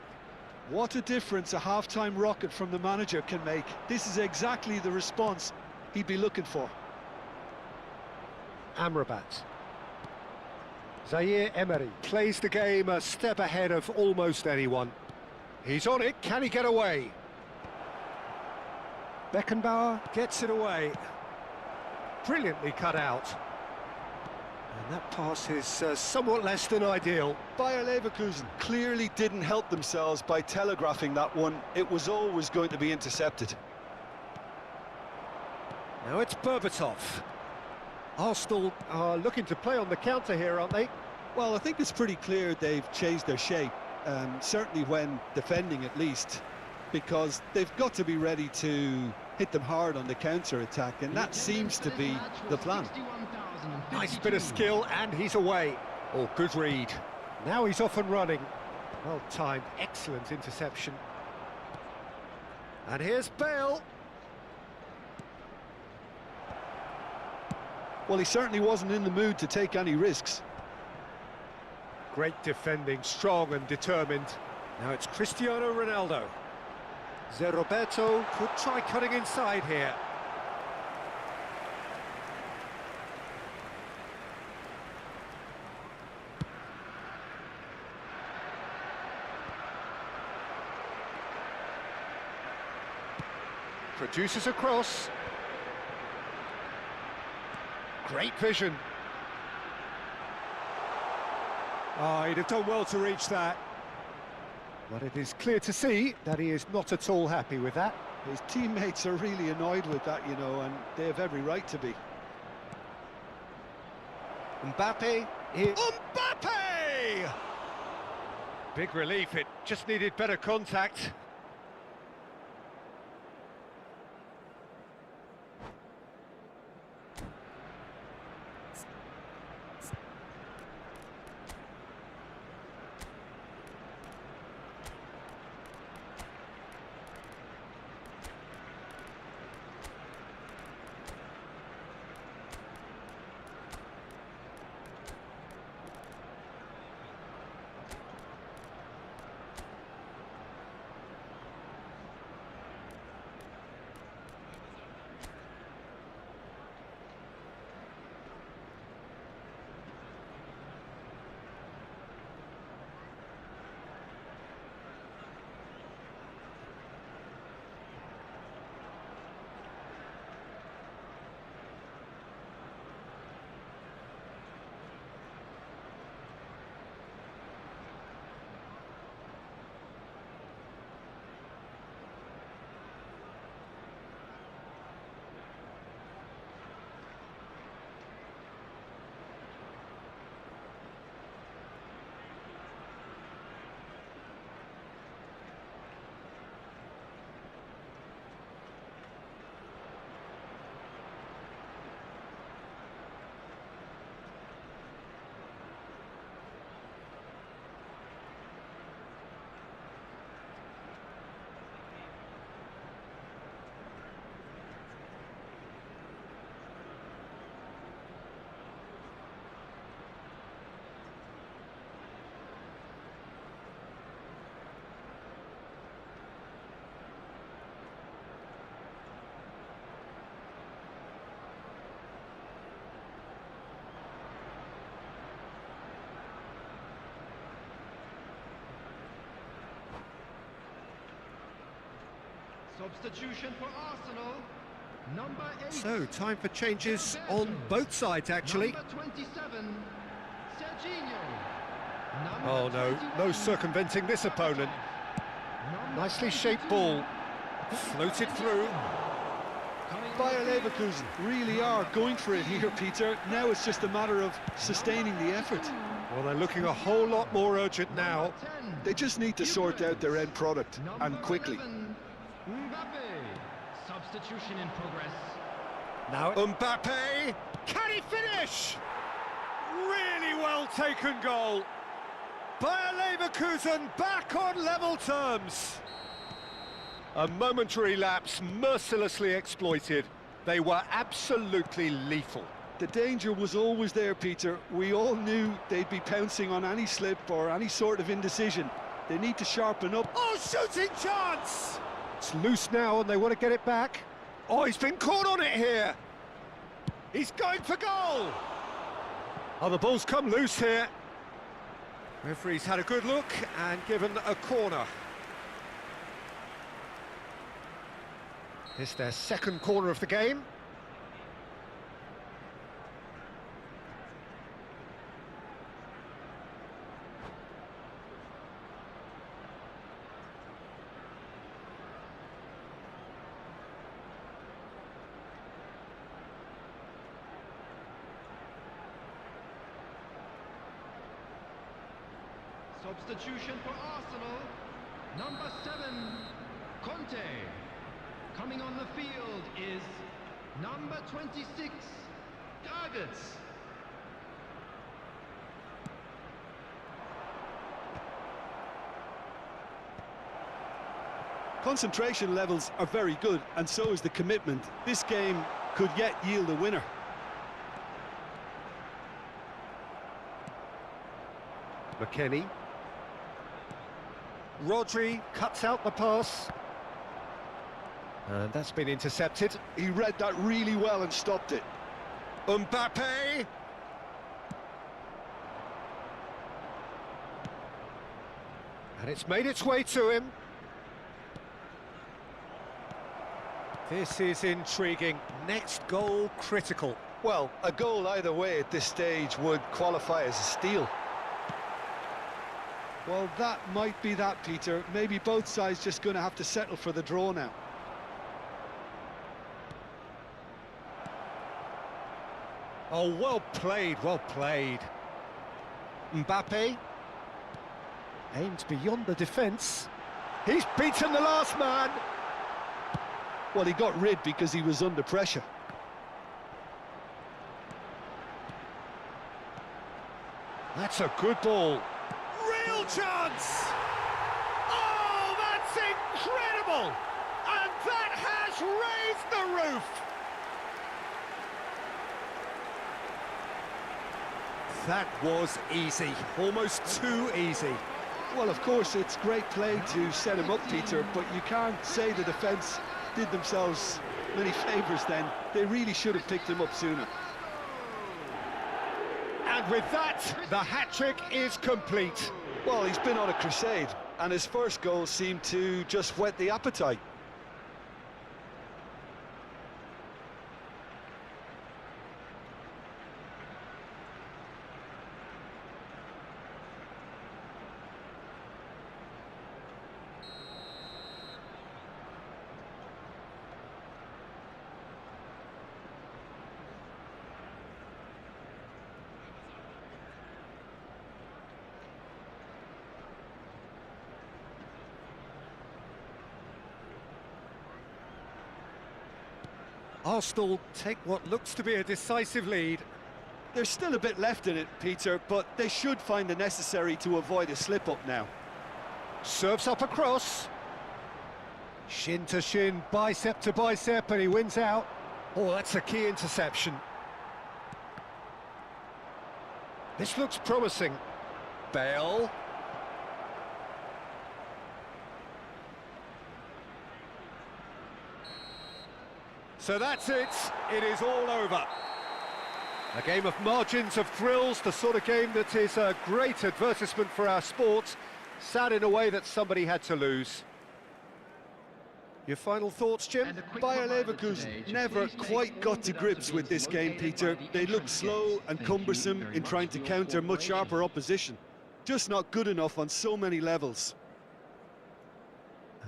What a difference a half-time rocket from the manager can make. This is exactly the response he'd be looking for. Amrabat. Zaire Emery plays the game a step ahead of almost anyone. He's on it, can he get away? Beckenbauer gets it away. Brilliantly cut out. And that pass is somewhat less than ideal. Bayer Leverkusen clearly didn't help themselves by telegraphing that one. It was always going to be intercepted. Now it's Berbatov. Arsenal are looking to play on the counter here, aren't they? Well, I think it's pretty clear they've changed their shape, certainly when defending at least, because they've got to be ready to hit them hard on the counter-attack, and that seems to be the plan. Nice bit of skill, and he's away. Oh, good read. Now he's off and running. Well timed, excellent interception. And here's Bale. Well, he certainly wasn't in the mood to take any risks. Great defending, strong and determined. Now it's Cristiano Ronaldo. Zé Roberto could try cutting inside here. Produces a cross. Great vision. Oh, he'd have done well to reach that. But it is clear to see that he is not at all happy with that. His teammates are really annoyed with that, you know, and they have every right to be. Mbappe here. Mbappe! Big relief, it just needed better contact. Substitution for Arsenal. Number 8. So, time for changes on both sides, actually. Number 27, Serginho. Oh no, no circumventing this opponent. Nicely shaped ball, floated through. Bayer Leverkusen really are going for it here, Peter. Now it's just a matter of sustaining the effort. Well, they're looking a whole lot more urgent now. They just need to sort out their end product, and quickly. Substitution in progress. Now Mbappe, can he finish? Really well taken goal. Bayer Leverkusen back on level terms. A momentary lapse mercilessly exploited. They were absolutely lethal. The danger was always there, Peter. We all knew they'd be pouncing on any slip or any sort of indecision. They need to sharpen up. Oh, shooting chance! It's loose now and they want to get it back. Oh, he's been caught on it here. He's going for goal. Oh, the ball's come loose here. Referee's had a good look and given a corner. It's their second corner of the game. Substitution for Arsenal. Number 7, Conte. Coming on the field is number 26, Targets. Concentration levels are very good, and so is the commitment. This game could yet yield a winner. McKennie. Rodri cuts out the pass. And that's been intercepted. He read that really well and stopped it. Mbappe. And it's made its way to him. This is intriguing. Next goal critical. Well, a goal either way at this stage would qualify as a steal. Well, that might be that, Peter. Maybe both sides just going to have to settle for the draw now. Oh, well played, well played. Mbappe aimed beyond the defence. He's beaten the last man. Well, he got rid because he was under pressure. That's a good ball. Real chance! Oh, that's incredible! And that has raised the roof! That was easy, almost too easy. Well, of course, it's great play to set him up, Peter, but you can't say the defence did themselves many favours then. They really should have picked him up sooner. And with that, the hat-trick is complete. Well, he's been on a crusade, and his first goal seemed to just whet the appetite. Arsenal take what looks to be a decisive lead. There's still a bit left in it, Peter, but they should find the necessary to avoid a slip-up now. Serves up across. Shin to shin, bicep to bicep, and he wins out. Oh, that's a key interception. This looks promising. Bale. So that's it. It is all over. A game of margins, of thrills, the sort of game that is a great advertisement for our sport. Sad in a way that somebody had to lose. Your final thoughts, Jim? And a quick Bayer reminder Leverkusen today to never please make quite all got to grips with this game, deductibles Peter. located by They the look entrance slow gates. and Thank you cumbersome very in much trying for to your counter much cooperation. sharper opposition. Just not good enough on so many levels.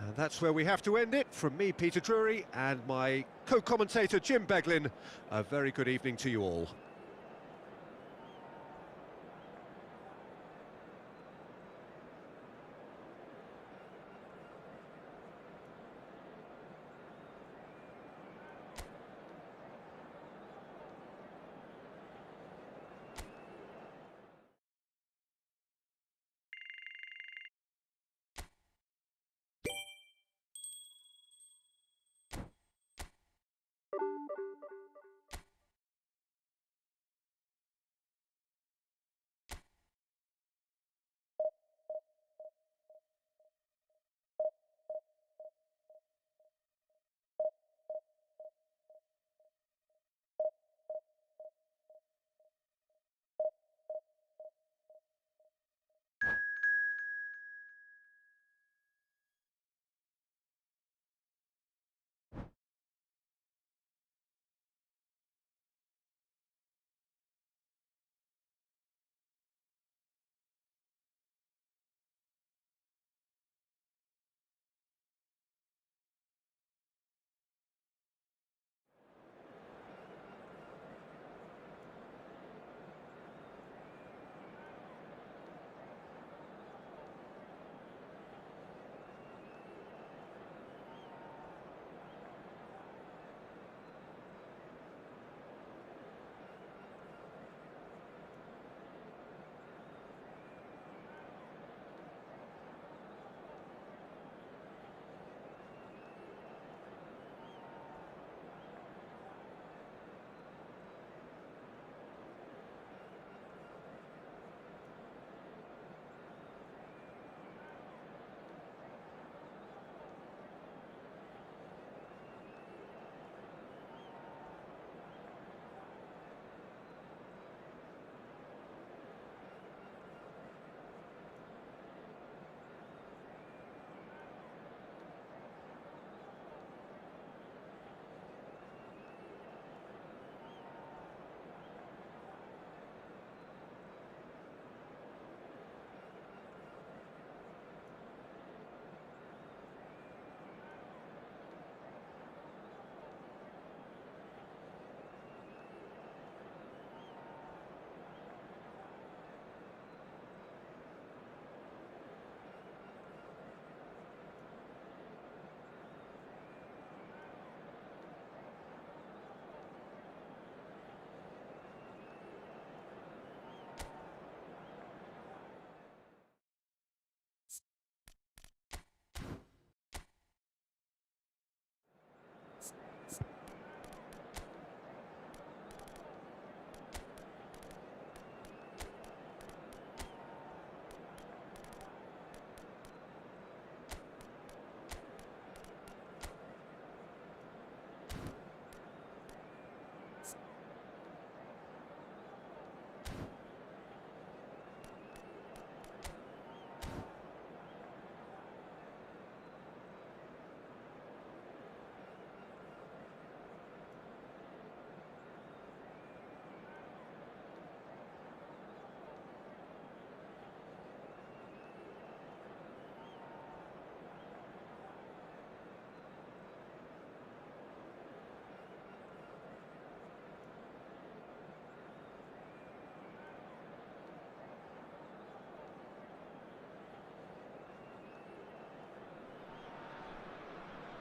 And that's where we have to end it. From me, Peter Drury, and my co-commentator, Jim Beglin. A very good evening to you all.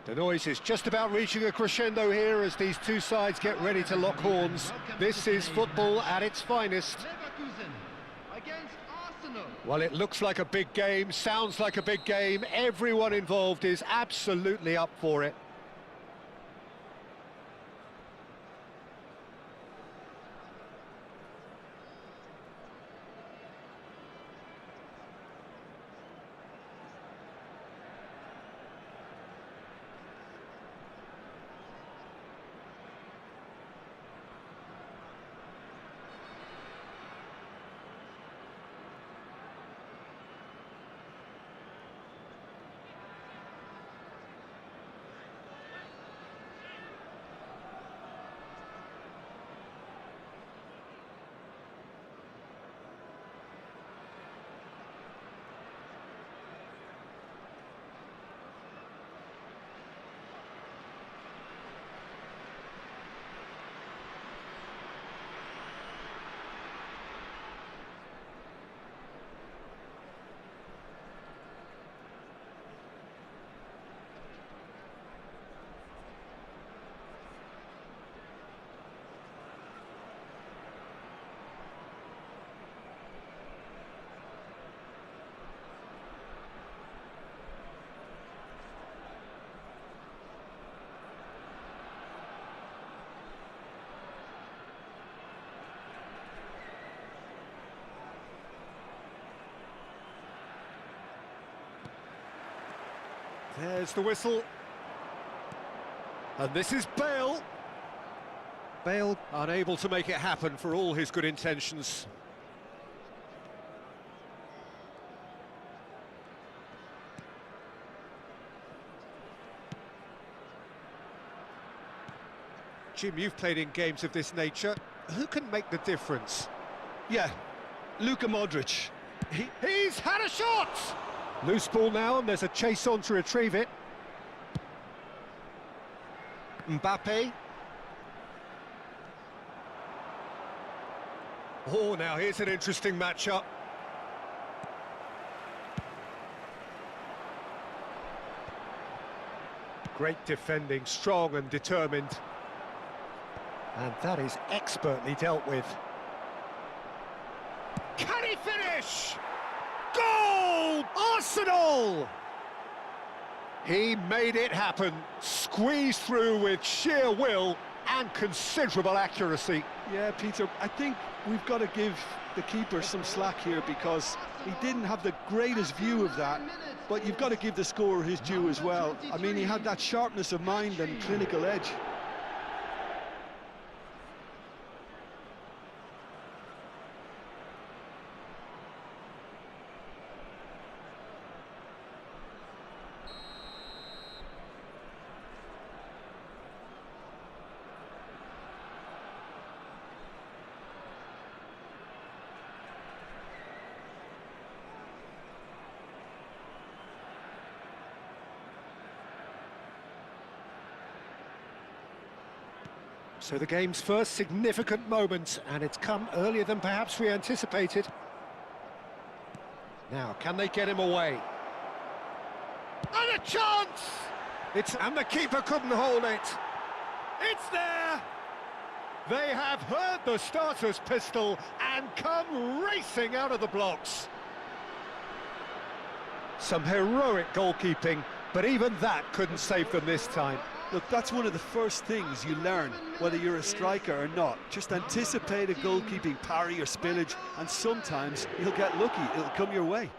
The noise is just about reaching a crescendo here as these two sides get ready to lock horns. This is football at its finest. Leverkusen against Arsenal. Well, it looks like a big game, sounds like a big game. Everyone involved is absolutely up for it. There's the whistle. And this is Bale. Bale unable to make it happen for all his good intentions. Jim, you've played in games of this nature. Who can make the difference? Yeah, Luka Modric. He's had a shot! Loose ball now, and there's a chase on to retrieve it. Mbappe. Oh, now here's an interesting matchup. Great defending, strong and determined. And that is expertly dealt with. Can he finish? Goal! Arsenal! He made it happen, squeezed through with sheer will and considerable accuracy. Yeah, Peter, I think we've got to give the keeper some slack here because he didn't have the greatest view of that, but you've got to give the scorer his due as well. I mean, he had that sharpness of mind and clinical edge. So the game's first significant moment, and it's come earlier than perhaps we anticipated. Now, can they get him away? And a chance! And the keeper couldn't hold it. It's there! They have heard the starter's pistol and come racing out of the blocks. Some heroic goalkeeping, but even that couldn't save them this time. Look, that's one of the first things you learn, whether you're a striker or not. Just anticipate a goalkeeping parry or spillage, and sometimes you'll get lucky, it'll come your way.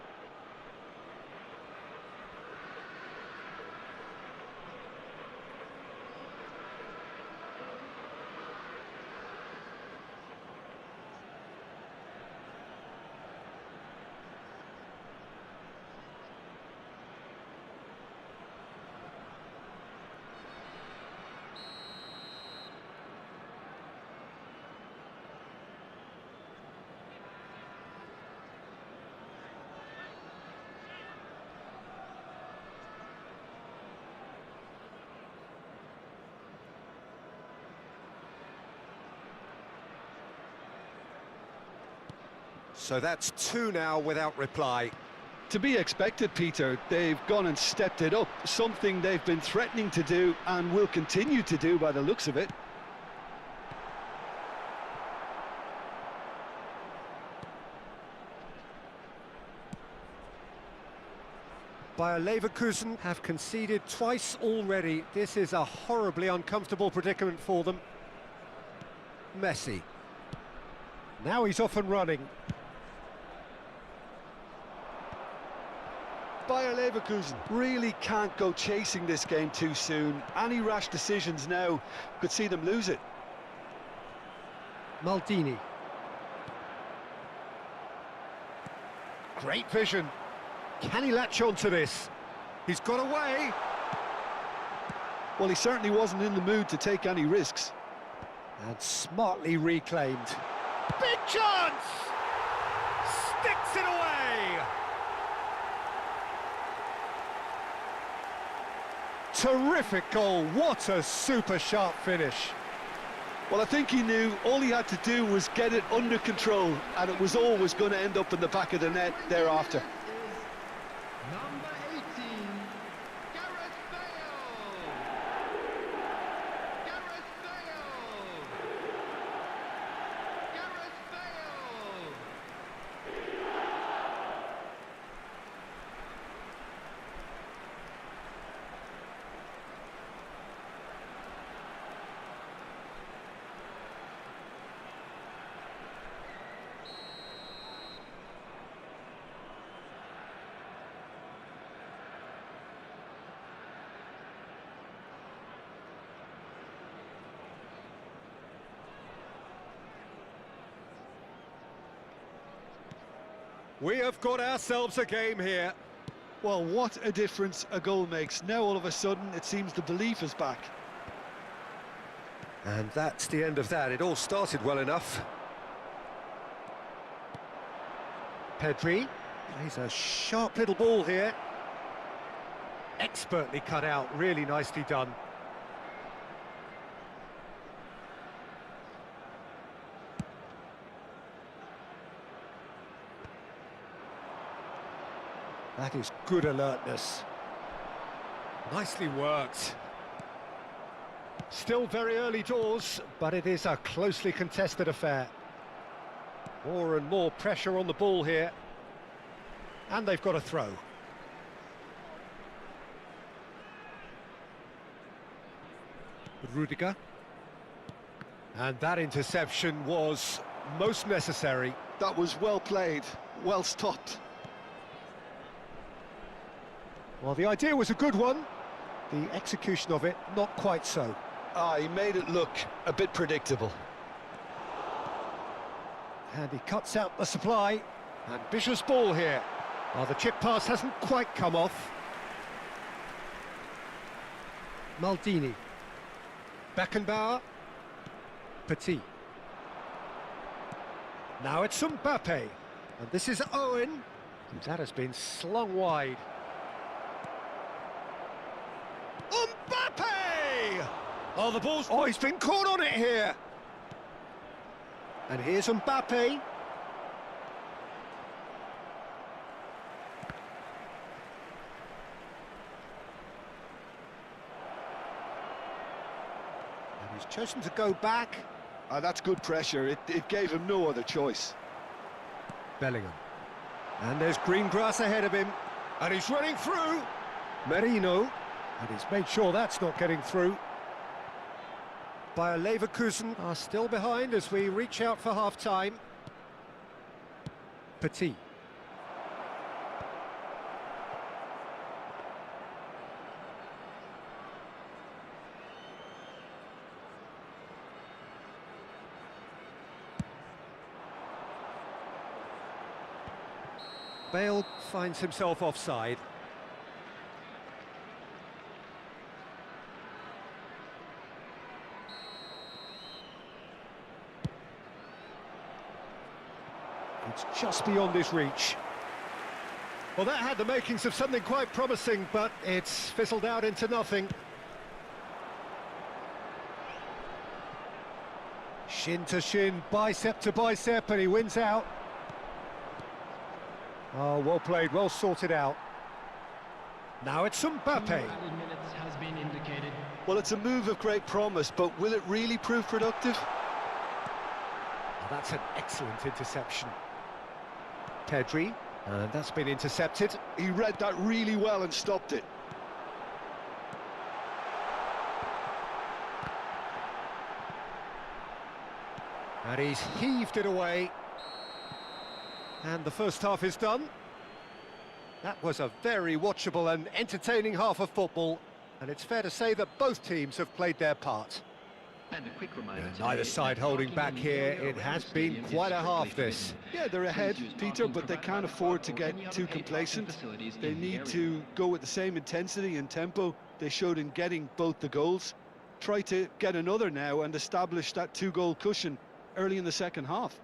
So that's two now without reply. To be expected, Peter. They've gone and stepped it up, something they've been threatening to do and will continue to do by the looks of it. Bayer Leverkusen have conceded twice already. This is a horribly uncomfortable predicament for them. Messi. Now he's off and running. Bayer Leverkusen really can't go chasing this game too soon. Any rash decisions now could see them lose it. Maldini. Great vision. Can he latch on to this? He's got away. Well, he certainly wasn't in the mood to take any risks. And smartly reclaimed. Big chance! Sticks it away! Terrific goal, what a super sharp finish. Well, I think he knew all he had to do was get it under control, and it was always going to end up in the back of the net thereafter. Number 18, Gareth Bale. Gareth Bale. Gareth Bale. We have got ourselves a game here. Well, what a difference a goal makes. Now all of a sudden it seems the belief is back. And that's the end of that. It all started well enough. Pedri plays a sharp little ball here. Expertly cut out, really nicely done. That is good alertness. Nicely worked. Still very early doors, but it is a closely contested affair. More and more pressure on the ball here. And they've got a throw. Rudiger. And that interception was most necessary. That was well played, well stopped. Well, the idea was a good one. The execution of it, not quite so. He made it look a bit predictable. And he cuts out the supply. Ambitious ball here. Well, the chip pass hasn't quite come off. Maldini. Beckenbauer. Petit. Now it's Mbappe. And this is Owen. And that has been slung wide. Mbappe! Oh, the ball's... Oh, he's been caught on it here. And here's Mbappe. And he's chosen to go back. That's good pressure. It gave him no other choice. Bellingham. And there's green grass ahead of him. And he's running through. Merino. And he's made sure that's not getting through. Bayer Leverkusen are still behind as we reach out for half-time. Petit. Bale finds himself offside. It's just beyond his reach. Well, that had the makings of something quite promising, but it's fizzled out into nothing. Shin to shin, bicep to bicep, and he wins out. Oh, well played, well sorted out. Now it's Mbappe. Well, it's a move of great promise, but will it really prove productive? Oh, that's an excellent interception. Pedri, and that's been intercepted. He read that really well and stopped it. And he's heaved it away. And the first half is done. That was a very watchable and entertaining half of football. And it's fair to say that both teams have played their part. And a quick reminder Neither side holding back here. It has been quite a half, this. Yeah, they're ahead, Peter, but they can't afford to get too complacent. They need to go with the same intensity and tempo they showed in getting both the goals. Try to get another now and establish that two-goal cushion early in the second half.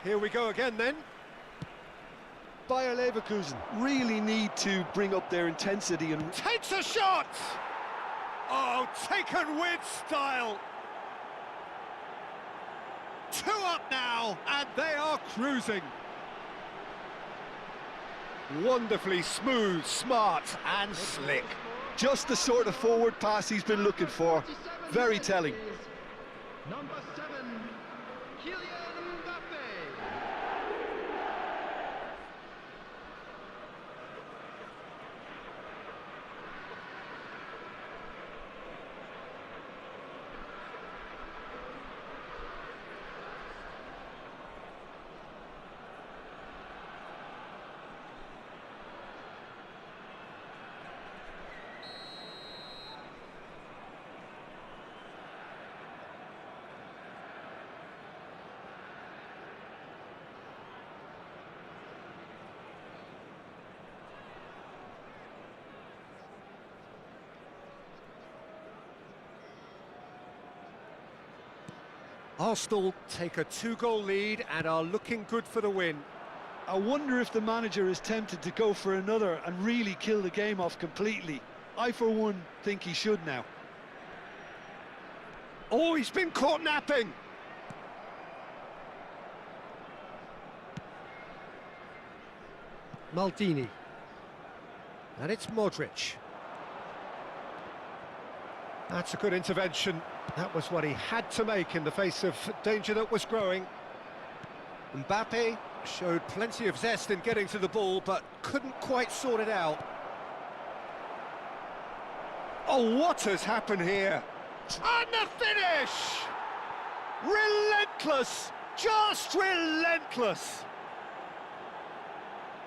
Here we go again then. Bayer Leverkusen really need to bring up their intensity and... Takes a shot! Oh, taken with style! 2 up now, and they are cruising. Wonderfully smooth, smart and slick. Just the sort of forward pass he's been looking for. Very telling. Number 7, Kylian Mbappe. Arsenal take a 2-goal lead and are looking good for the win. I wonder if the manager is tempted to go for another and really kill the game off completely. I, for one, think he should now. Oh, he's been caught napping. Maldini. And it's Modric. That's a good intervention. That was what he had to make in the face of danger that was growing. Mbappe showed plenty of zest in getting to the ball, but couldn't quite sort it out. Oh, what has happened here? And the finish! Relentless! Just relentless!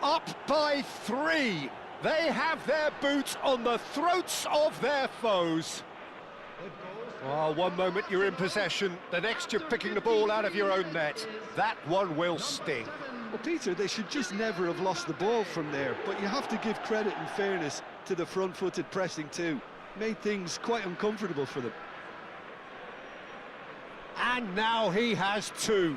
Up by 3. They have their boots on the throats of their foes. Oh, one moment you're in possession, the next you're picking the ball out of your own net. That one will sting. Well, Peter, they should just never have lost the ball from there, but you have to give credit and fairness to the front-footed pressing too. Made things quite uncomfortable for them. And now he has 2.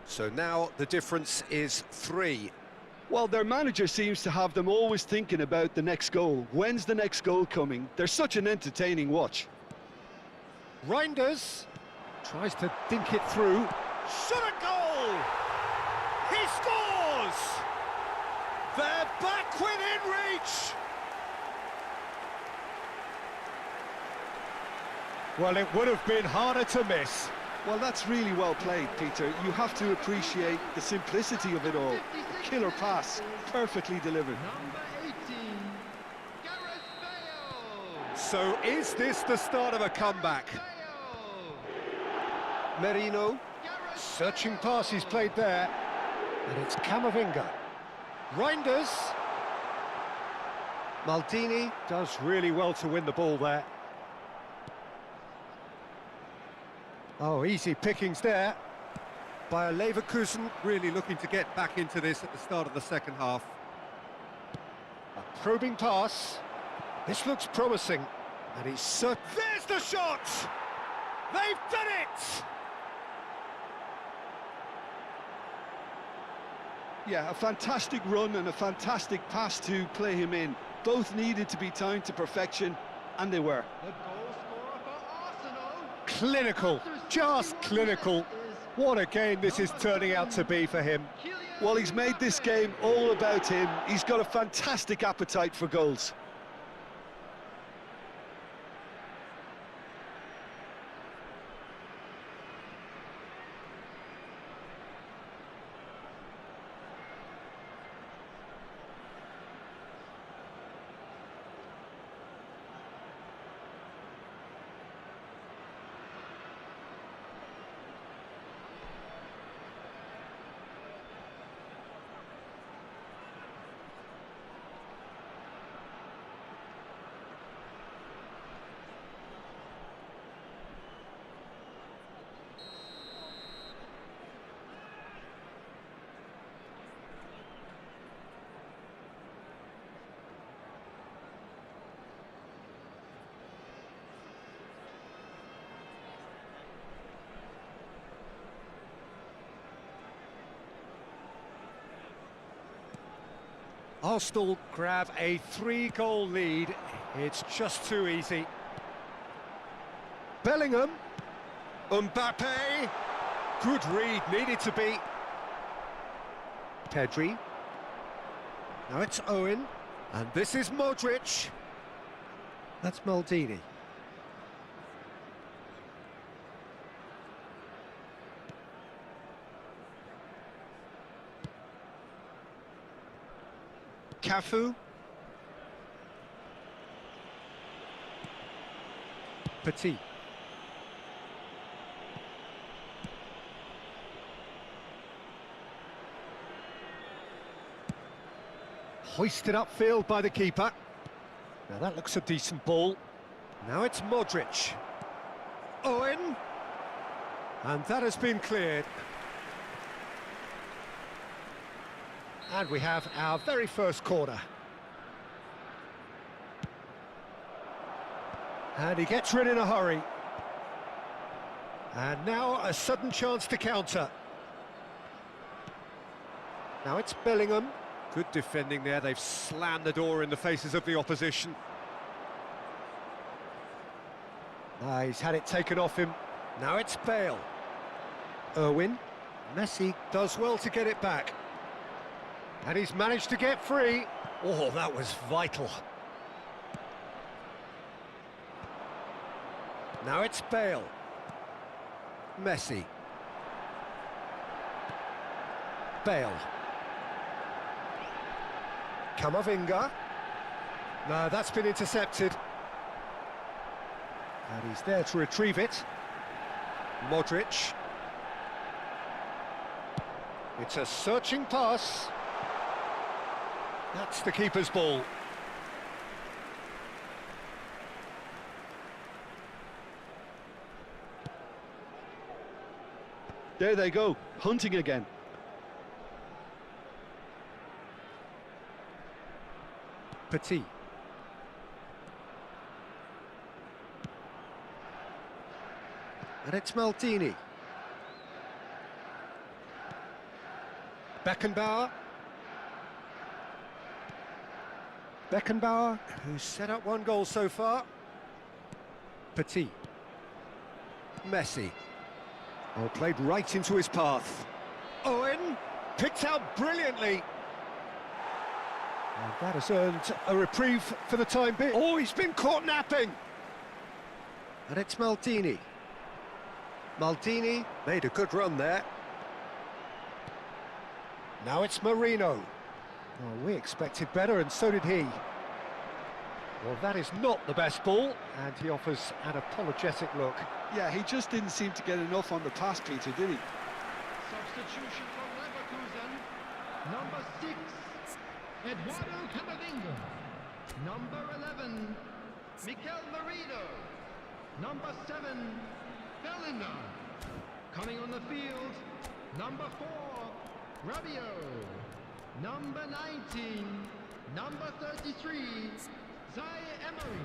So now the difference is 3. Well, their manager seems to have them always thinking about the next goal. When's the next goal coming? They're such an entertaining watch. Reinders tries to dink it through. Shot a goal! He scores! They're back within reach! Well, it would have been harder to miss. Well, that's really well played, Peter. You have to appreciate the simplicity of it all. A killer pass, perfectly delivered. Number 18, Gareth Bale. So is this the start of a comeback? Merino, searching pass he's played there. And it's Camavinga. Reinders. Maldini does really well to win the ball there. Oh, easy pickings there. Bayer Leverkusen really looking to get back into this at the start of the second half. A probing pass. This looks promising. And he's certain. There's the shot! They've done it! Yeah, a fantastic run and a fantastic pass to play him in. Both needed to be timed to perfection, and they were. The goal scorer for Arsenal. Clinical, just clinical. What a game this is turning out to be for him. Well, he's made this game all about him. He's got a fantastic appetite for goals. Arsenal grab a 3-goal lead. It's just too easy. Bellingham. Mbappe. Good read, needed to be. Pedri. Now it's Owen. And this is Modric. That's Maldini. Cafu. Petit. Hoisted upfield by the keeper. Now that looks a decent ball. Now it's Modric. Owen. And that has been cleared. And we have our very first corner. And he gets rid in a hurry. And now a sudden chance to counter. Now it's Bellingham. Good defending there, they've slammed the door in the faces of the opposition. He's had it taken off him. Now it's Bale. Irwin. Messi does well to get it back. And he's managed to get free. Oh, that was vital. Now it's Bale. Messi. Bale. Camavinga. No, that's been intercepted. And he's there to retrieve it. Modric. It's a searching pass. That's the keeper's ball. There they go, hunting again. Petit. And it's Maldini. Beckenbauer. Beckenbauer, who's set up 1 goal so far. Petit. Messi. Oh, played right into his path. Owen, picked out brilliantly. And that has earned a reprieve for the time being. Oh, he's been caught napping. And it's Maldini. Maldini made a good run there. Now it's Marino. Well, we expected better, and so did he. Well, that is not the best ball, and he offers an apologetic look. Yeah, he just didn't seem to get enough on the pass, Peter, did he? Substitution from Leverkusen. Number 6, Eduardo Camavinga. Number 11, Mikel Merino. Number 7, Bellingham. Coming on the field, number 4, Rabiot. Number 19, number 33, Zaire Emery.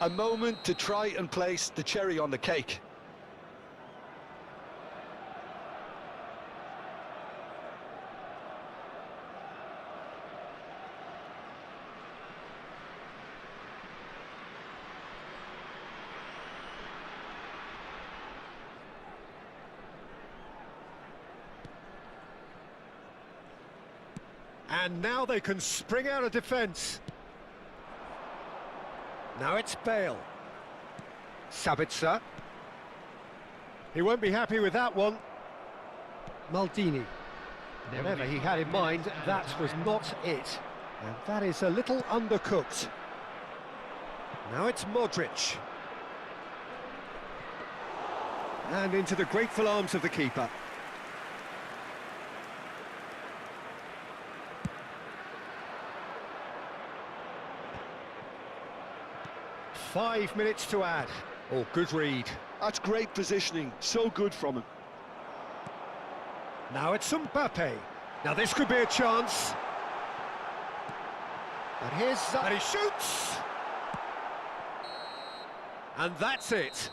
A moment to try and place the cherry on the cake. And now they can spring out of defence. Now it's Bale. Sabitzer. He won't be happy with that one. Maldini. Whatever he had in mind, that was not it. And that is a little undercooked. Now it's Modric. And into the grateful arms of the keeper. Five minutes to add. Oh, good read. That's great positioning, so good from him. Now it's Mbappe. Now this could be a chance. And and he shoots! And that's it.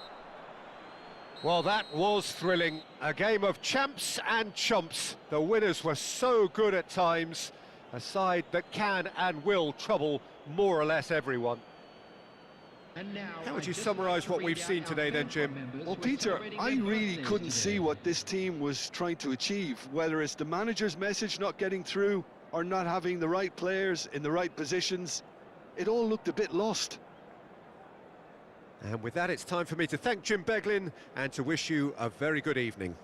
Well, that was thrilling. A game of champs and chumps. The winners were so good at times. A side that can and will trouble more or less everyone. How would you summarise what we've seen today then, Jim? Well, Peter, I really couldn't see what this team was trying to achieve, whether it's the manager's message not getting through or not having the right players in the right positions. It all looked a bit lost. And with that, it's time for me to thank Jim Beglin and to wish you a very good evening.